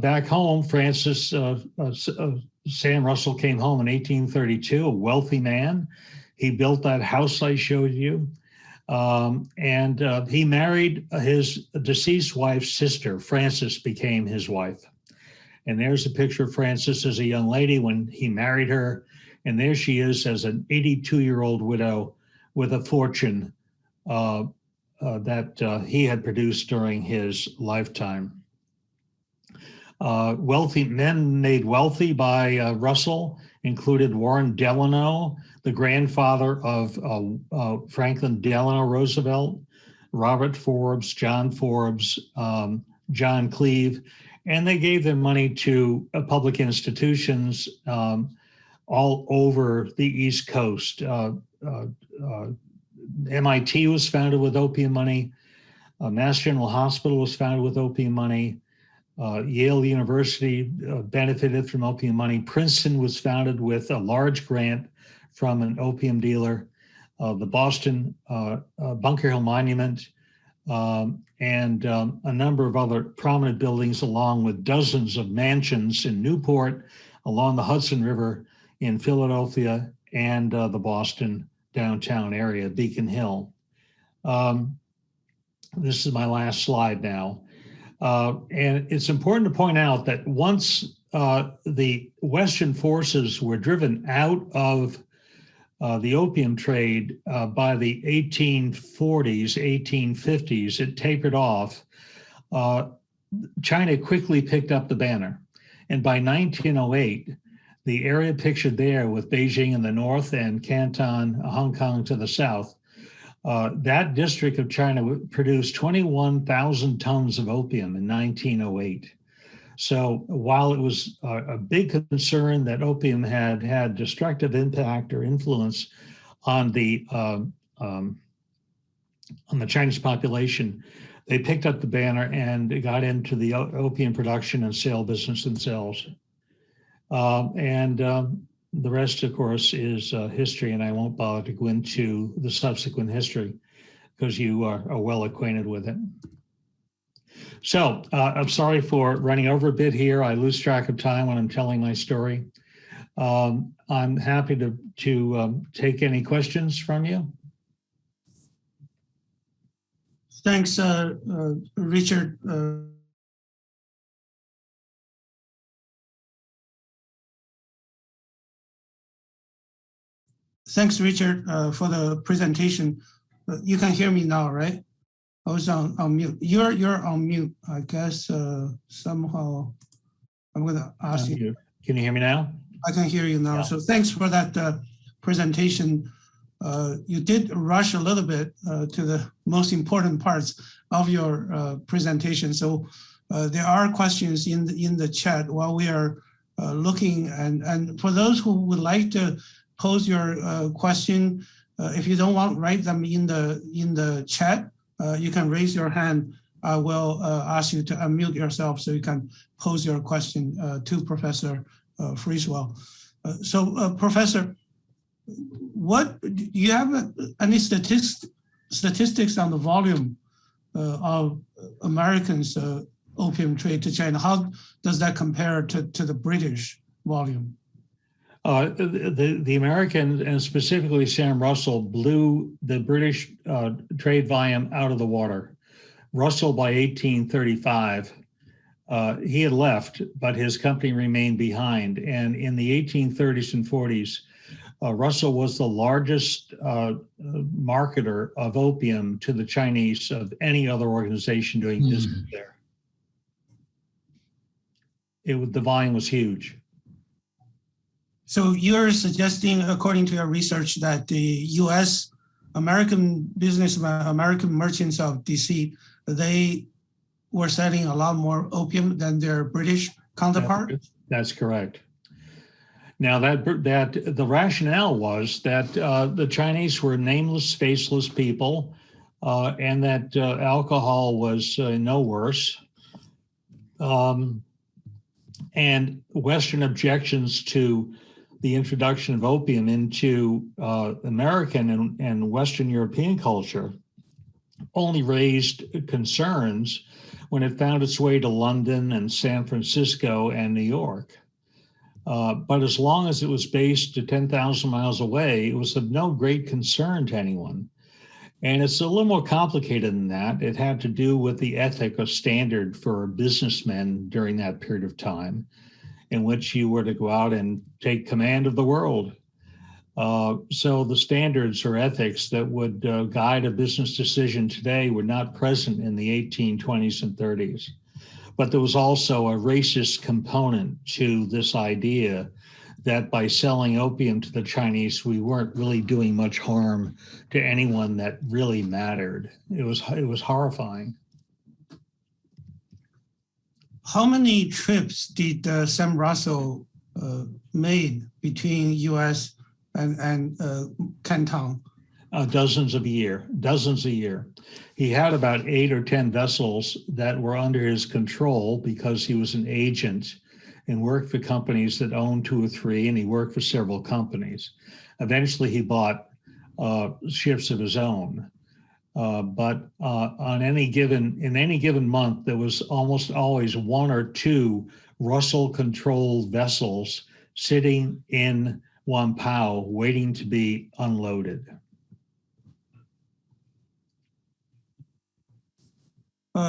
Back home, Sam Russell came home in 1832, a wealthy man. He built that house I showed you. And he married his deceased wife's sister. Frances became his wife. And there's a picture of Frances as a young lady when he married her. And there she is as an 82-year-old widow with a fortune that he had produced during his lifetime. Wealthy men made wealthy by Russell included Warren Delano, the grandfather of Franklin Delano Roosevelt, Robert Forbes, John Forbes, John Cleve, and they gave their money to public institutions all over the East Coast. MIT was founded with opium money. Mass General Hospital was founded with opium money. Yale University benefited from opium money. Princeton was founded with a large grant from an opium dealer. The Boston Bunker Hill Monument, and a number of other prominent buildings, along with dozens of mansions in Newport, along the Hudson River in Philadelphia, and the Boston downtown area, Beacon Hill. This is my last slide now. And it's important to point out that once the Western forces were driven out of the opium trade by the 1840s, 1850s, it tapered off. China quickly picked up the banner. And by 1908, the area pictured there with Beijing in the north and Canton, Hong Kong to the south, that district of China produced 21,000 tons of opium in 1908. So while it was a big concern that opium had destructive impact or influence on the Chinese population, they picked up the banner and got into the opium production and sale business themselves. The rest, of course, is history, and I won't bother to go into the subsequent history because you are well acquainted with it. So I'm sorry for running over a bit here. I lose track of time when I'm telling my story. I'm happy to take any questions from you. Thanks, Richard. Thanks, Richard, for the presentation. You can hear me now, right? I was on mute. You're on mute. I guess somehow I'm going to ask you. Can you hear me now? I can hear you now. Yeah. So thanks for that presentation. You did rush a little bit to the most important parts of your presentation. So there are questions in the chat while we are looking. And for those who would like to pose your question, if you don't want to write them in the chat, you can raise your hand. I will ask you to unmute yourself so you can pose your question to Professor Friswell. Professor, what do you have any statistics on the volume of Americans' opium trade to China? How does that compare to the British volume? The American, and specifically Sam Russell, blew the British trade volume out of the water. Russell, by 1835, he had left, but his company remained behind. And in the 1830s and 40s, Russell was the largest marketer of opium to the Chinese of any other organization doing business there. The volume was huge. So you're suggesting, according to your research, that the U.S. American businessmen, American merchants of Deceit, they were selling a lot more opium than their British counterpart? That's correct. Now that the rationale was that the Chinese were nameless, faceless people, and that alcohol was no worse. And Western objections to the introduction of opium into American and Western European culture only raised concerns when it found its way to London and San Francisco and New York. But as long as it was based to 10,000 miles away, it was of no great concern to anyone. And it's a little more complicated than that. It had to do with the ethic or standard for businessmen during that period of time, in which you were to go out and take command of the world. So the standards or ethics that would guide a business decision today were not present in the 1820s and 30s. But there was also a racist component to this idea that by selling opium to the Chinese, we weren't really doing much harm to anyone that really mattered. It was horrifying. How many trips did Sam Russell made between U.S. and Canton? Dozens a year. He had about 8 or 10 vessels that were under his control because he was an agent and worked for companies that owned 2 or 3, and he worked for several companies. Eventually, he bought ships of his own. But in any given month, there was almost always 1 or 2 Russell-controlled vessels sitting in Wampao waiting to be unloaded.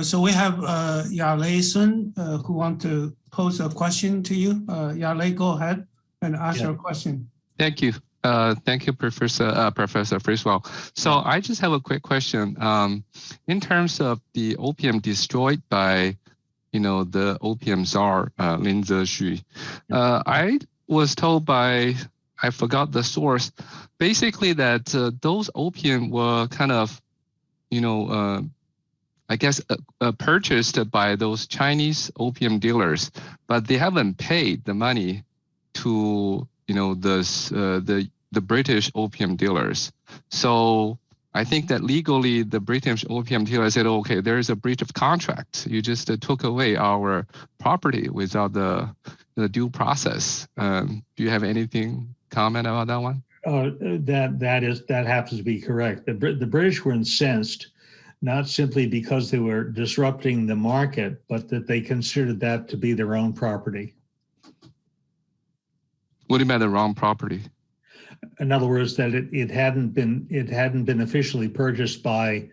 So we have Yarlei Sun who want to pose a question to you. Yarlei, go ahead and ask your question. Thank you. Thank you, Professor Friswell. So I just have a quick question. In terms of the opium destroyed by, the opium czar, Lin Zexu, I was told by, I forgot the source, basically that those opium were kind of, I guess, purchased by those Chinese opium dealers, but they haven't paid the money to, the British opium dealers. So I think that legally the British opium dealer said, okay, there is a breach of contract. You just took away our property without the, the due process. Do you have anything comment about that one? That happens to be correct. The British were incensed, not simply because they were disrupting the market, but that they considered that to be their own property. What do you mean the wrong property? In other words, that it hadn't been officially purchased by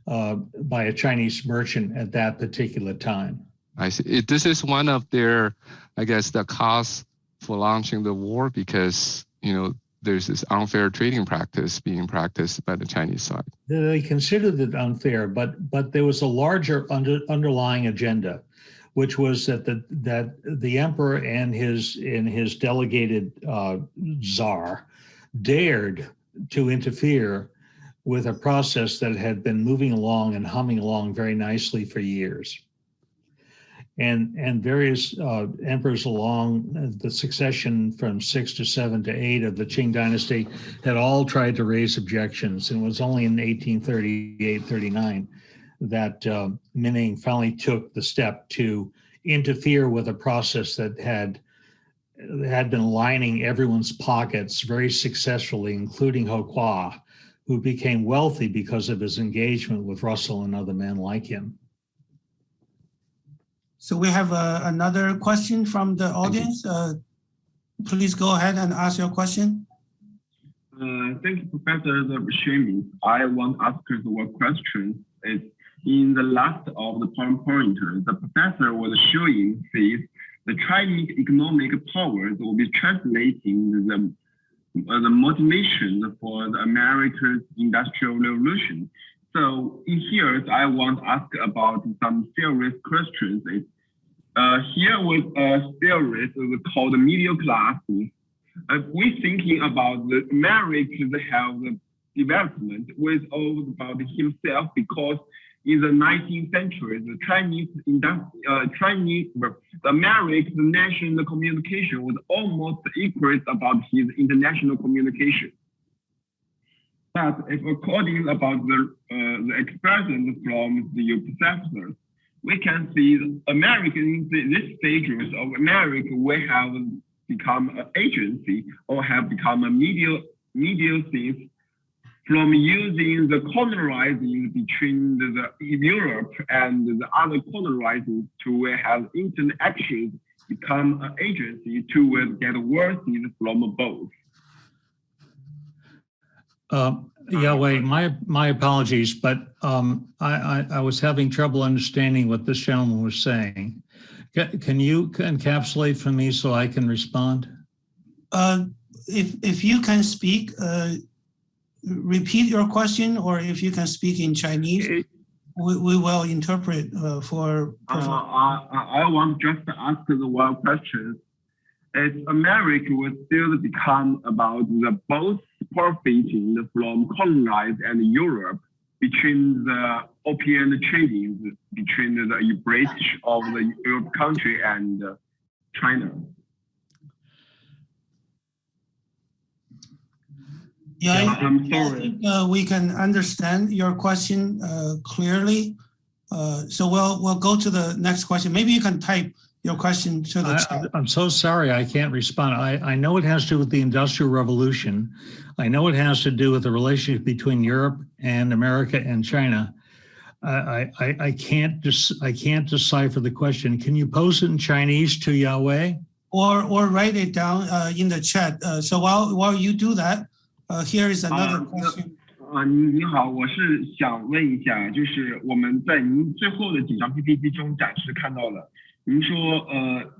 a Chinese merchant at that particular time. I see. This is one of their, I guess, the cause for launching the war, because there's this unfair trading practice being practiced by the Chinese side. They considered it unfair, but there was a larger underlying agenda, which was that the emperor and his delegated czar dared to interfere with a process that had been moving along and humming along very nicely for years. And various emperors along the succession from 6 to 7 to 8 of the Qing Dynasty had all tried to raise objections. And it was only in 1838-39 that Ming finally took the step to interfere with a process that had been lining everyone's pockets very successfully, including Ho Kwa, who became wealthy because of his engagement with Russell and other men like him. So we have another question from the audience. Please go ahead and ask your question. Thank you, Professor Shimi. I want to ask you one question. It's in the last of the PowerPoint, the professor was showing the Chinese economic powers will be translating the motivation for the American Industrial Revolution. So in here, I want to ask about some serious questions. Here with a theory called the middle class. We're thinking about the Americans have the development with all about himself, because in the 19th century, the American national communication was almost equal about his international communication. But if according about the expression from the professors, we can see America in this stages of America will have become an agency or have become a medial thing from using the colonizing between the Europe and the other colonizing to have interactions become an agency to get worth from both. Yahweh, my apologies, but I was having trouble understanding what this gentleman was saying. Can you encapsulate for me so I can respond? If you can speak, repeat your question, or if you can speak in Chinese, we will interpret for. I want just to ask the one question. As America will still become about the both profiting from colonized and Europe between the opium trading between the British of the Europe country and China. Yeah, I'm sorry. I think we can understand your question clearly. So we'll go to the next question. Maybe you can type your question to the chat. I'm so sorry I can't respond. I know it has to do with the Industrial Revolution. I know it has to do with the relationship between Europe and America and China. I can't decipher the question. Can you pose it in Chinese to Yahweh? Or write it down in the chat. So while you do that, here is another question. 您好，我是想问一下，就是我们在您最后的几张 PPT 中展示看到了，您说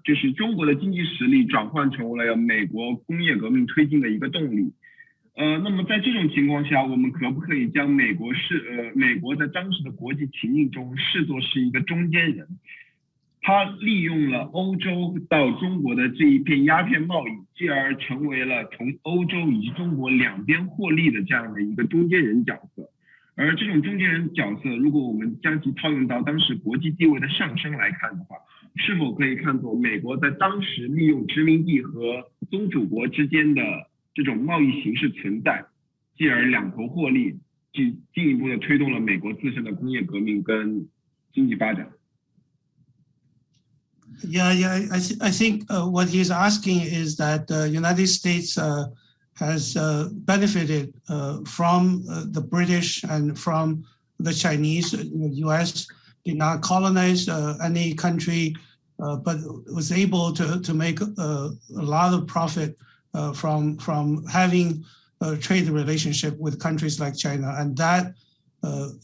就是中国的经济实力转换成为了美国工业革命推进的一个动力。那么在这种情况下，我们可不可以将美国在当时的国际情境中视作是一个中间人？他利用了欧洲到中国的这一片鸦片贸易，继而成为了从欧洲以及中国两边获利的这样的一个中间人角色。而这种中间人角色，如果我们将其套用到当时国际地位的上升来看的话，是否可以看作美国在当时利用殖民地和宗主国之间的这种贸易形式存在，继而两头获利，进一步的推动了美国自身的工业革命跟经济发展？ I think what he's asking is that the United States has benefited from the British and from the Chinese. The U.S. did not colonize any country, but was able to make a lot of profit from having a trade relationship with countries like China, and that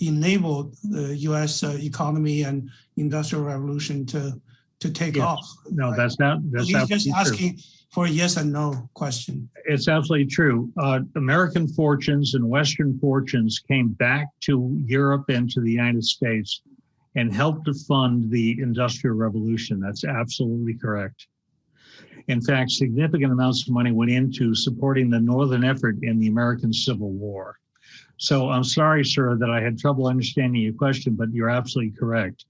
enabled the U.S. economy and industrial revolution to take off. No, that's not. He's just asking for a yes and no question. It's absolutely true. American fortunes and Western fortunes came back to Europe and to the United States and helped to fund the Industrial Revolution. That's absolutely correct. In fact, significant amounts of money went into supporting the Northern effort in the American Civil War. So I'm sorry, sir, that I had trouble understanding your question, but you're absolutely correct.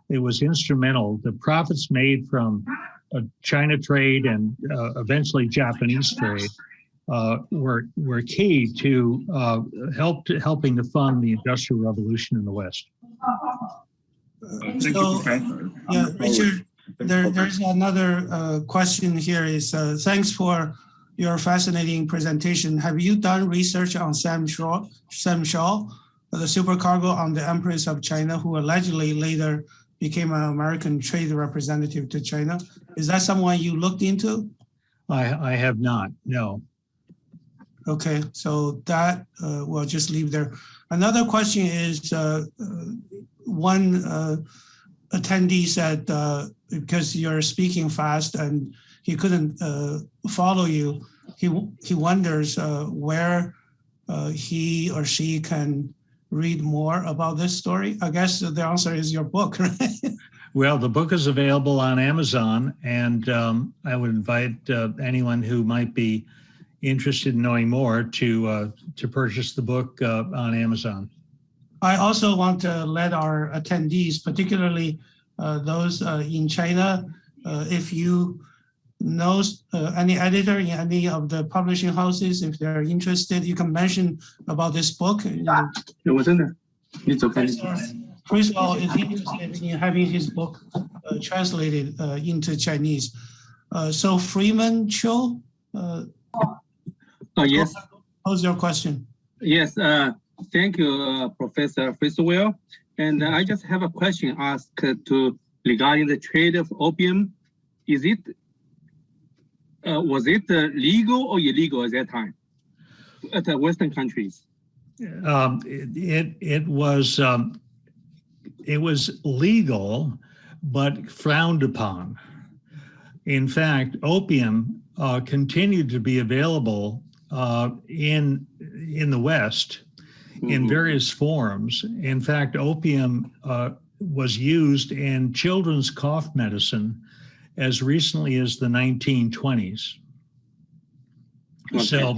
It was instrumental. The profits made from China trade and eventually Japanese trade were key to helping to fund the Industrial Revolution in the West. Richard, there's another question here. Is thanks for your fascinating presentation. Have you done research on Sam Shaw, the supercargo on the Empress of China, who allegedly later became an American trade representative to China? Is that someone you looked into? I have not, no. Okay, so that we'll just leave there. Another question is, one attendee said, because you're speaking fast and he couldn't follow you, he wonders where he or she can read more about this story. I guess the answer is your book, right? Well, the book is available on Amazon, and I would invite anyone who might be interested in knowing more to purchase the book on Amazon. I also want to let our attendees, particularly those in China, if you know any editor in any of the publishing houses, if they're interested, you can mention about this book. Friswell is interested in having his book translated into Chinese. So Freeman Cho, yes. Pose your question. Yes, thank you, Professor Friswell. And I just have a question asked regarding the trade of opium. Was it legal or illegal at that time at the Western countries? It was legal, but frowned upon. In fact, opium continued to be available in the West in various forms. In fact, opium was used in children's cough medicine as recently as the 1920s. Okay.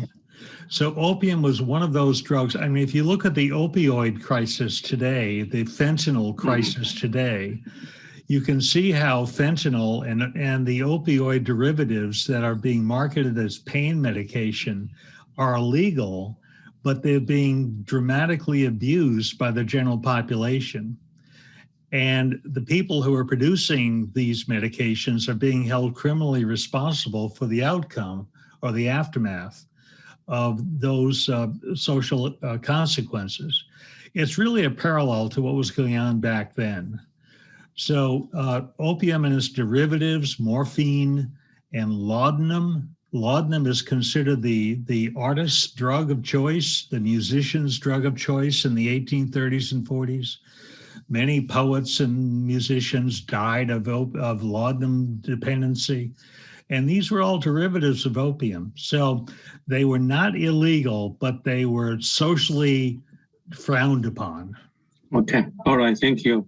So opium was one of those drugs. I mean, if you look at the opioid crisis today, the fentanyl crisis today, you can see how fentanyl and the opioid derivatives that are being marketed as pain medication are illegal, but they're being dramatically abused by the general population. And the people who are producing these medications are being held criminally responsible for the outcome or the aftermath of those social consequences. It's really a parallel to what was going on back then. So opium and its derivatives, morphine and laudanum. Laudanum is considered the artist's drug of choice, the musician's drug of choice in the 1830s and 40s. Many poets and musicians died of laudanum dependency. And these were all derivatives of opium. So they were not illegal, but they were socially frowned upon. Okay, all right, thank you.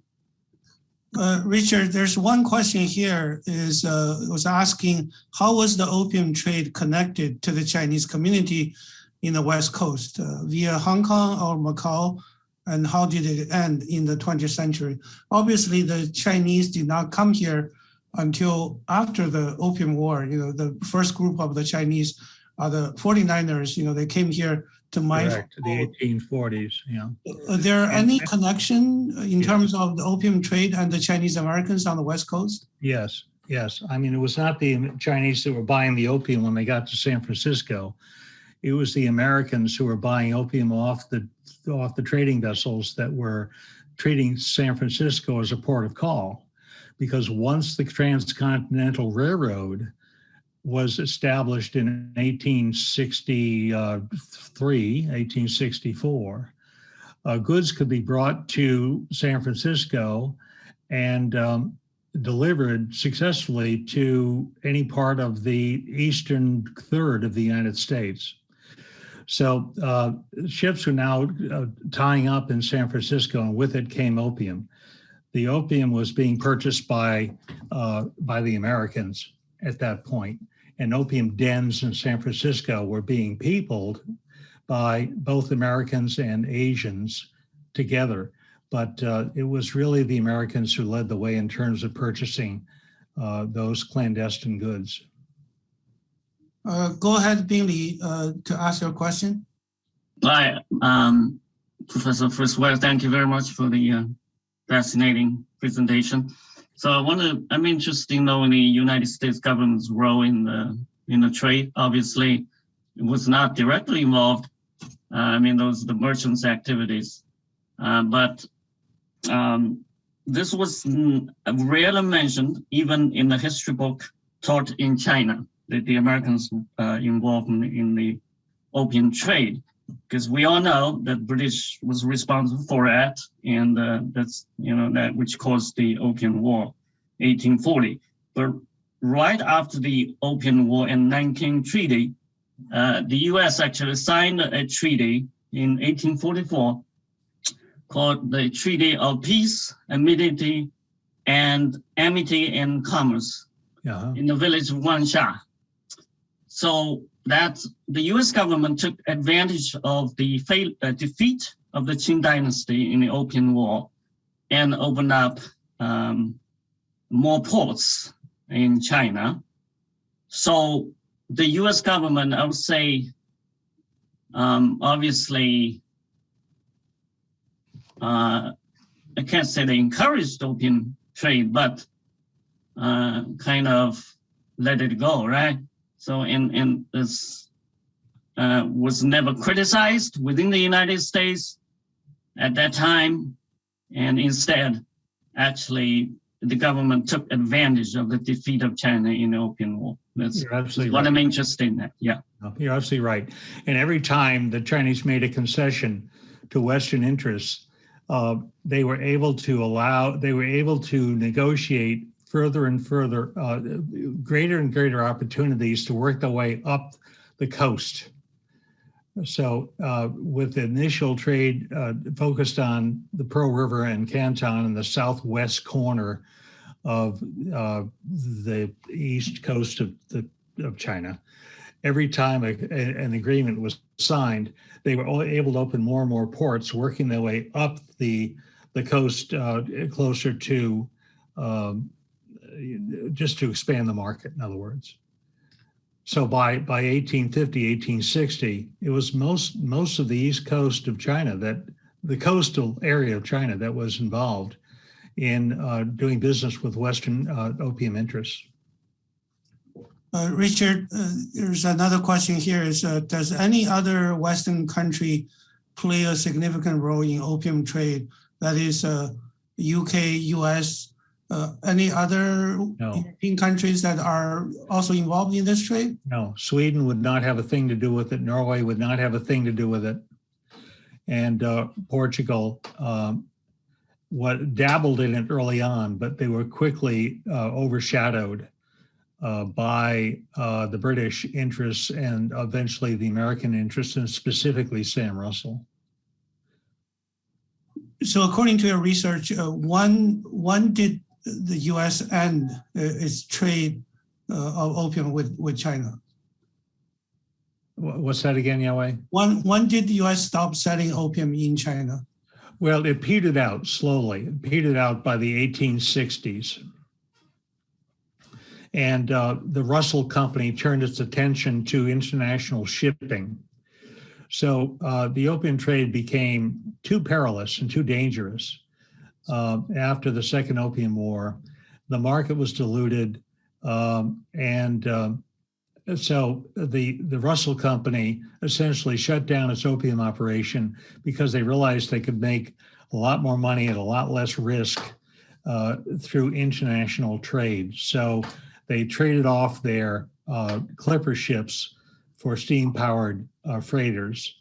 Richard, there's one question here was asking, how was the opium trade connected to the Chinese community in the West Coast via Hong Kong or Macau? And how did it end in the 20th century? Obviously, the Chinese did not come here until after the Opium War. You know, the first group of the Chinese are the 49ers. You know, they came here to mine. Correct, the 1840s, yeah. Are there any connection in terms of the opium trade and the Chinese Americans on the West Coast? Yes, Yes, I mean, it was not the Chinese that were buying the opium when they got to San Francisco. It was the Americans who were buying opium off the trading vessels that were treating San Francisco as a port of call. Because once the Transcontinental Railroad was established in 1863, 1864, goods could be brought to San Francisco and delivered successfully to any part of the eastern third of the United States. So ships are now tying up in San Francisco, and with it came opium. The opium was being purchased by the Americans at that point, and opium dens in San Francisco were being peopled by both Americans and Asians together. But it was really the Americans who led the way in terms of purchasing those clandestine goods. Go ahead, Bingley, to ask your question. Hi, Professor Friswell, thank you very much for the fascinating presentation. So I'm interested in knowing the United States government's role in the trade. Obviously, it was not directly involved. Those are the merchants' activities. But this was rarely mentioned, even in the history book taught in China, that the Americans involved in the opium trade, because we all know that British was responsible for that, and that's that which caused the Opium War, 1840. But right after the Opium War and Nanking Treaty, the U.S. actually signed a treaty in 1844 called the Treaty of Peace, Amity, and Commerce in the village of Wansha. So that the U.S. government took advantage of the defeat of the Qing Dynasty in the Opium War and opened up more ports in China. So the U.S. government, I would say, obviously, I can't say they encouraged opium trade, but kind of let it go, right? So, and this was never criticized within the United States at that time. And instead, actually, the government took advantage of the defeat of China in the Opium War. That's what I'm interested in that, yeah. You're absolutely right. And every time the Chinese made a concession to Western interests, they were able to negotiate further and further, greater and greater opportunities to work their way up the coast. So with the initial trade focused on the Pearl River and Canton and the southwest corner of the east coast of China, every time an agreement was signed, they were able to open more and more ports, working their way up the coast closer to just to expand the market, in other words. So by 1850, 1860, it was most of the east coast of China, the coastal area of China, that was involved in doing business with Western opium interests. Richard, there's another question here is, does any other Western country play a significant role in opium trade? That is UK, US, any other European countries that are also involved in this trade? No, Sweden would not have a thing to do with it. Norway would not have a thing to do with it. And Portugal dabbled in it early on, but they were quickly overshadowed by the British interests and eventually the American interests, and specifically Sam Russell. So according to your research, when did the U.S. end its trade of opium with China? What's that again, Yahweh? When did the U.S. stop selling opium in China? Well, it petered out slowly. It petered out by the 1860s. And the Russell Company turned its attention to international shipping. So the opium trade became too perilous and too dangerous. After the Second Opium War, the market was diluted. So the Russell Company essentially shut down its opium operation because they realized they could make a lot more money at a lot less risk through international trade. So they traded off their clipper ships for steam-powered freighters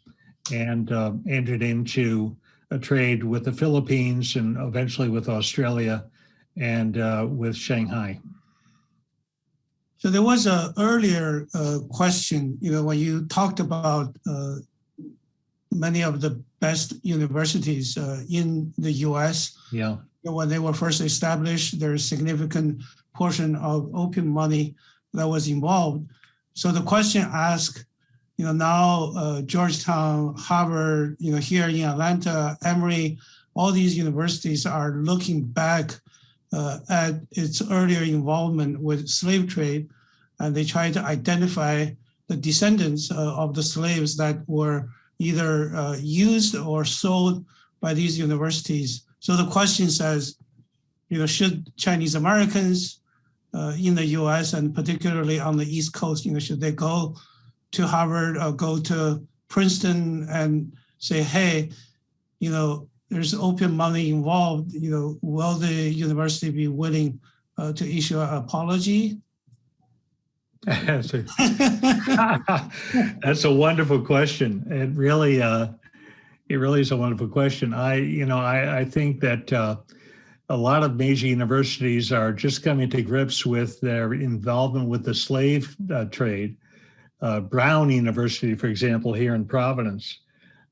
and entered into a trade with the Philippines and eventually with Australia and with Shanghai. So there was an earlier question, when you talked about many of the best universities in the U.S. Yeah. When they were first established, there's a significant portion of opium money that was involved. So the question asked, now Georgetown, Harvard, here in Atlanta, Emory, all these universities are looking back at its earlier involvement with slave trade, and they try to identify the descendants of the slaves that were either used or sold by these universities. So the question says, should Chinese Americans in the U.S. and particularly on the East Coast, should they go to Harvard or go to Princeton and say, hey, there's opium money involved, will the university be willing to issue an apology? That's a wonderful question. It really is a wonderful question. I think that a lot of major universities are just coming to grips with their involvement with the slave trade. Brown University, for example, here in Providence,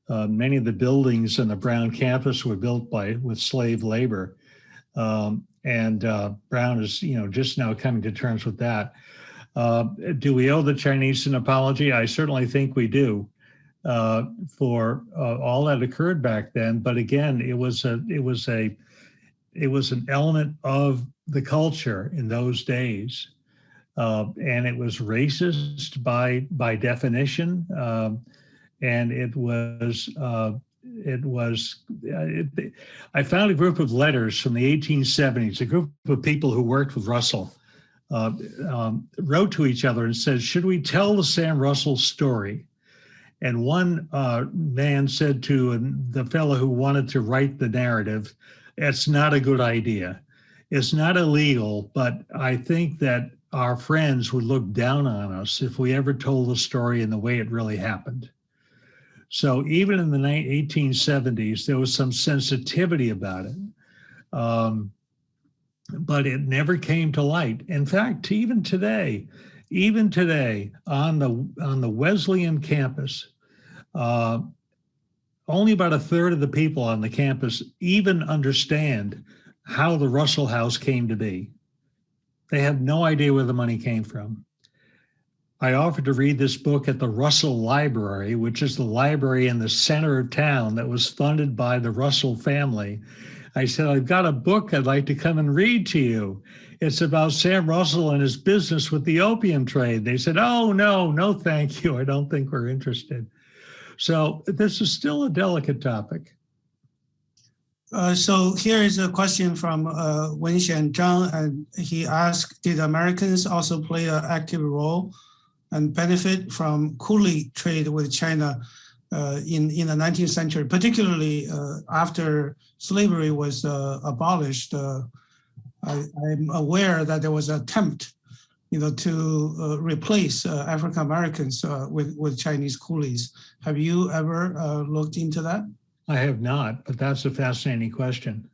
many of the buildings in the Brown campus were built with slave labor. And Brown is, just now coming to terms with that. Do we owe the Chinese an apology? I certainly think we do for all that occurred back then. But again, it was an element of the culture in those days. And it was racist by definition, and I found a group of letters from the 1870s, a group of people who worked with Russell, wrote to each other and said, should we tell the Sam Russell story? And one man said to the fellow who wanted to write the narrative, it's not a good idea. It's not illegal, but I think that our friends would look down on us if we ever told the story in the way it really happened. So even in the 1870s, there was some sensitivity about it, but it never came to light. In fact, even today on the Wesleyan campus, only about a third of the people on the campus even understand how the Russell House came to be. They have no idea where the money came from. I offered to read this book at the Russell Library, which is the library in the center of town that was funded by the Russell family. I said, I've got a book I'd like to come and read to you. It's about Sam Russell and his business with the opium trade. They said, oh, no, thank you. I don't think we're interested. So this is still a delicate topic. So here is a question from Wenxian Zhang, and he asked, did Americans also play an active role and benefit from coolie trade with China in the 19th century, particularly after slavery was abolished? I'm aware that there was an attempt, to replace African Americans with Chinese coolies. Have you ever looked into that? I have not, but that's a fascinating question.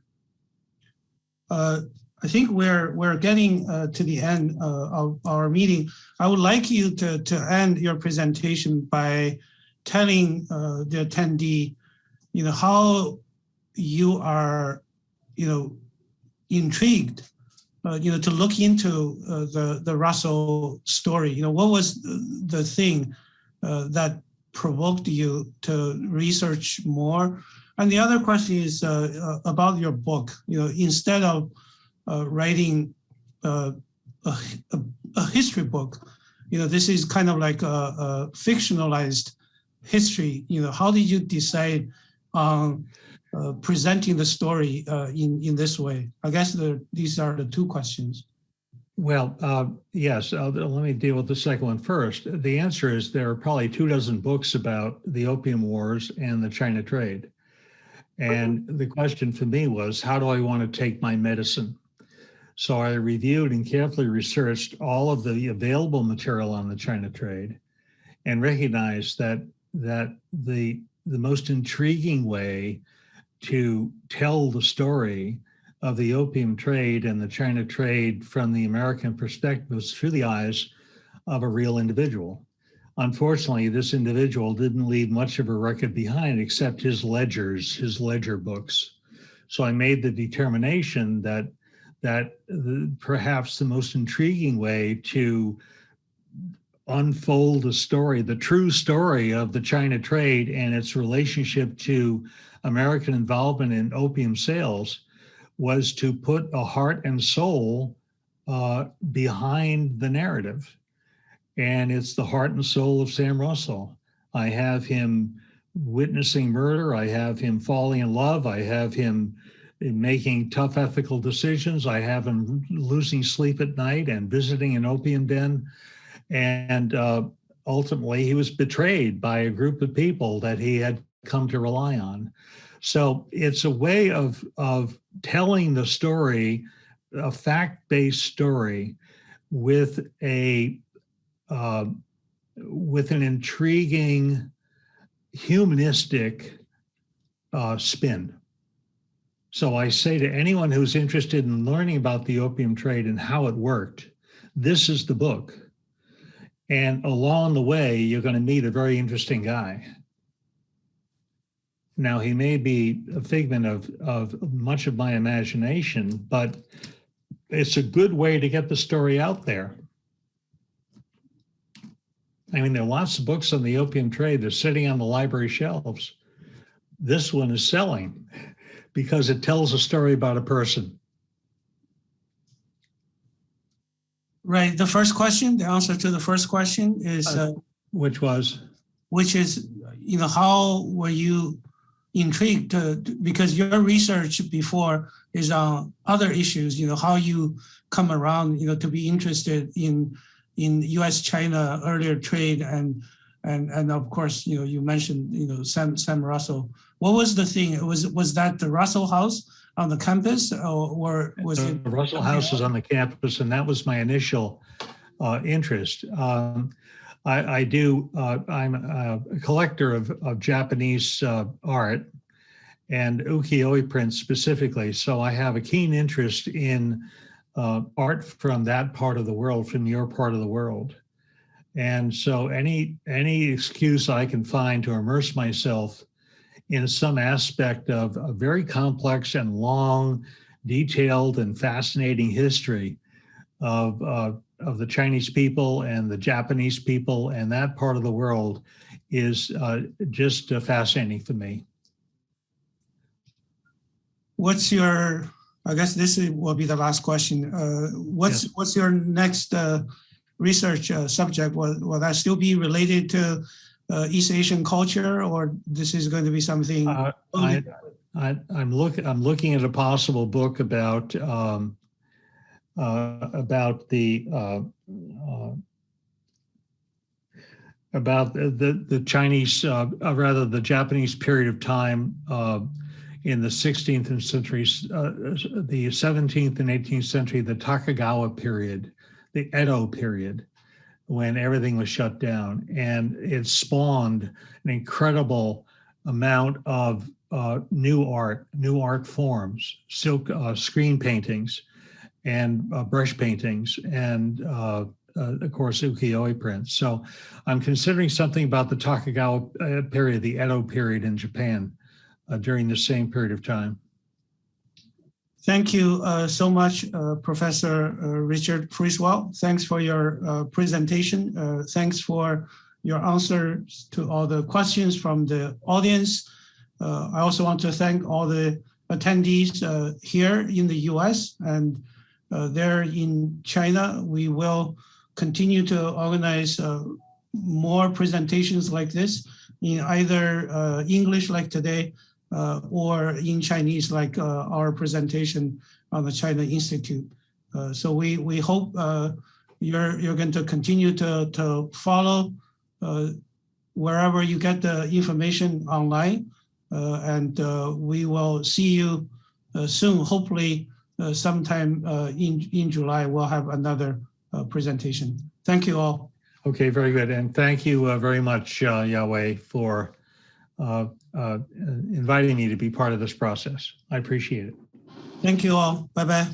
I think we're getting to the end of our meeting. I would like you to end your presentation by telling the attendee, how you are, intrigued, to look into the Russell story. What was the thing that provoked you to research more? And the other question is about your book. Instead of writing a history book, this is kind of like a fictionalized history. How did you decide on presenting the story in this way? I guess these are the two questions. Yes, let me deal with the second one first. The answer is there are probably 24 books about the Opium Wars and the China trade. And the question for me was, how do I want to take my medicine? So I reviewed and carefully researched all of the available material on the China trade and recognized that the most intriguing way to tell the story of the opium trade and the China trade from the American perspective was through the eyes of a real individual. Unfortunately, this individual didn't leave much of a record behind except his ledgers, his ledger books. So I made the determination that perhaps the most intriguing way to unfold the story, the true story of the China trade and its relationship to American involvement in opium sales was to put a heart and soul behind the narrative. And it's the heart and soul of Sam Russell. I have him witnessing murder. I have him falling in love. I have him making tough ethical decisions. I have him losing sleep at night and visiting an opium den. And ultimately, he was betrayed by a group of people that he had come to rely on. So it's a way of telling the story, a fact-based story, with an intriguing, humanistic spin. So I say to anyone who's interested in learning about the opium trade and how it worked, this is the book. And along the way, you're going to meet a very interesting guy. Now, he may be a figment of much of my imagination, but it's a good way to get the story out there. I mean, there are lots of books on the opium trade. They're sitting on the library shelves. This one is selling because it tells a story about a person. Right. The first question, the answer to the first question is which is, how were you intrigued because your research before is on other issues, how you come around, to be interested in U.S. China earlier trade and of course, you mentioned, Sam Russell. What was the thing? Was that the Russell House on the campus, or was it? The Russell House is on the campus, and that was my initial interest. I'm a collector of Japanese art and ukiyo-e prints specifically. So I have a keen interest in art from that part of the world, from your part of the world. And so any excuse I can find to immerse myself in some aspect of a very complex and long, detailed and fascinating history of the Chinese people and the Japanese people and that part of the world is just fascinating for me. What's your, I guess this will be the last question. What's your next research subject? Will that still be related to East Asian culture, or this is going to be something? I'm looking at a possible book about the Chinese, rather the Japanese period of time in the 16th century, the 17th and 18th century, the Tokugawa period, the Edo period, when everything was shut down, and it spawned an incredible amount of new art forms, silk screen paintings, and brush paintings, and of course ukiyo-e prints. So I'm considering something about the Tokugawa period, the Edo period in Japan during the same period of time. Thank you so much, Professor Richard Friswell. Thanks for your presentation. Thanks for your answers to all the questions from the audience. I also want to thank all the attendees here in the US and there in China. We will continue to organize more presentations like this in either English like today or in Chinese like our presentation on the China Institute. So we hope you're going to continue to follow wherever you get the information online, and we will see you soon. Hopefully, sometime in July, we'll have another presentation. Thank you all. Okay, very good. And thank you very much, Yahweh, for inviting me to be part of this process. I appreciate it. Thank you all. Bye-bye.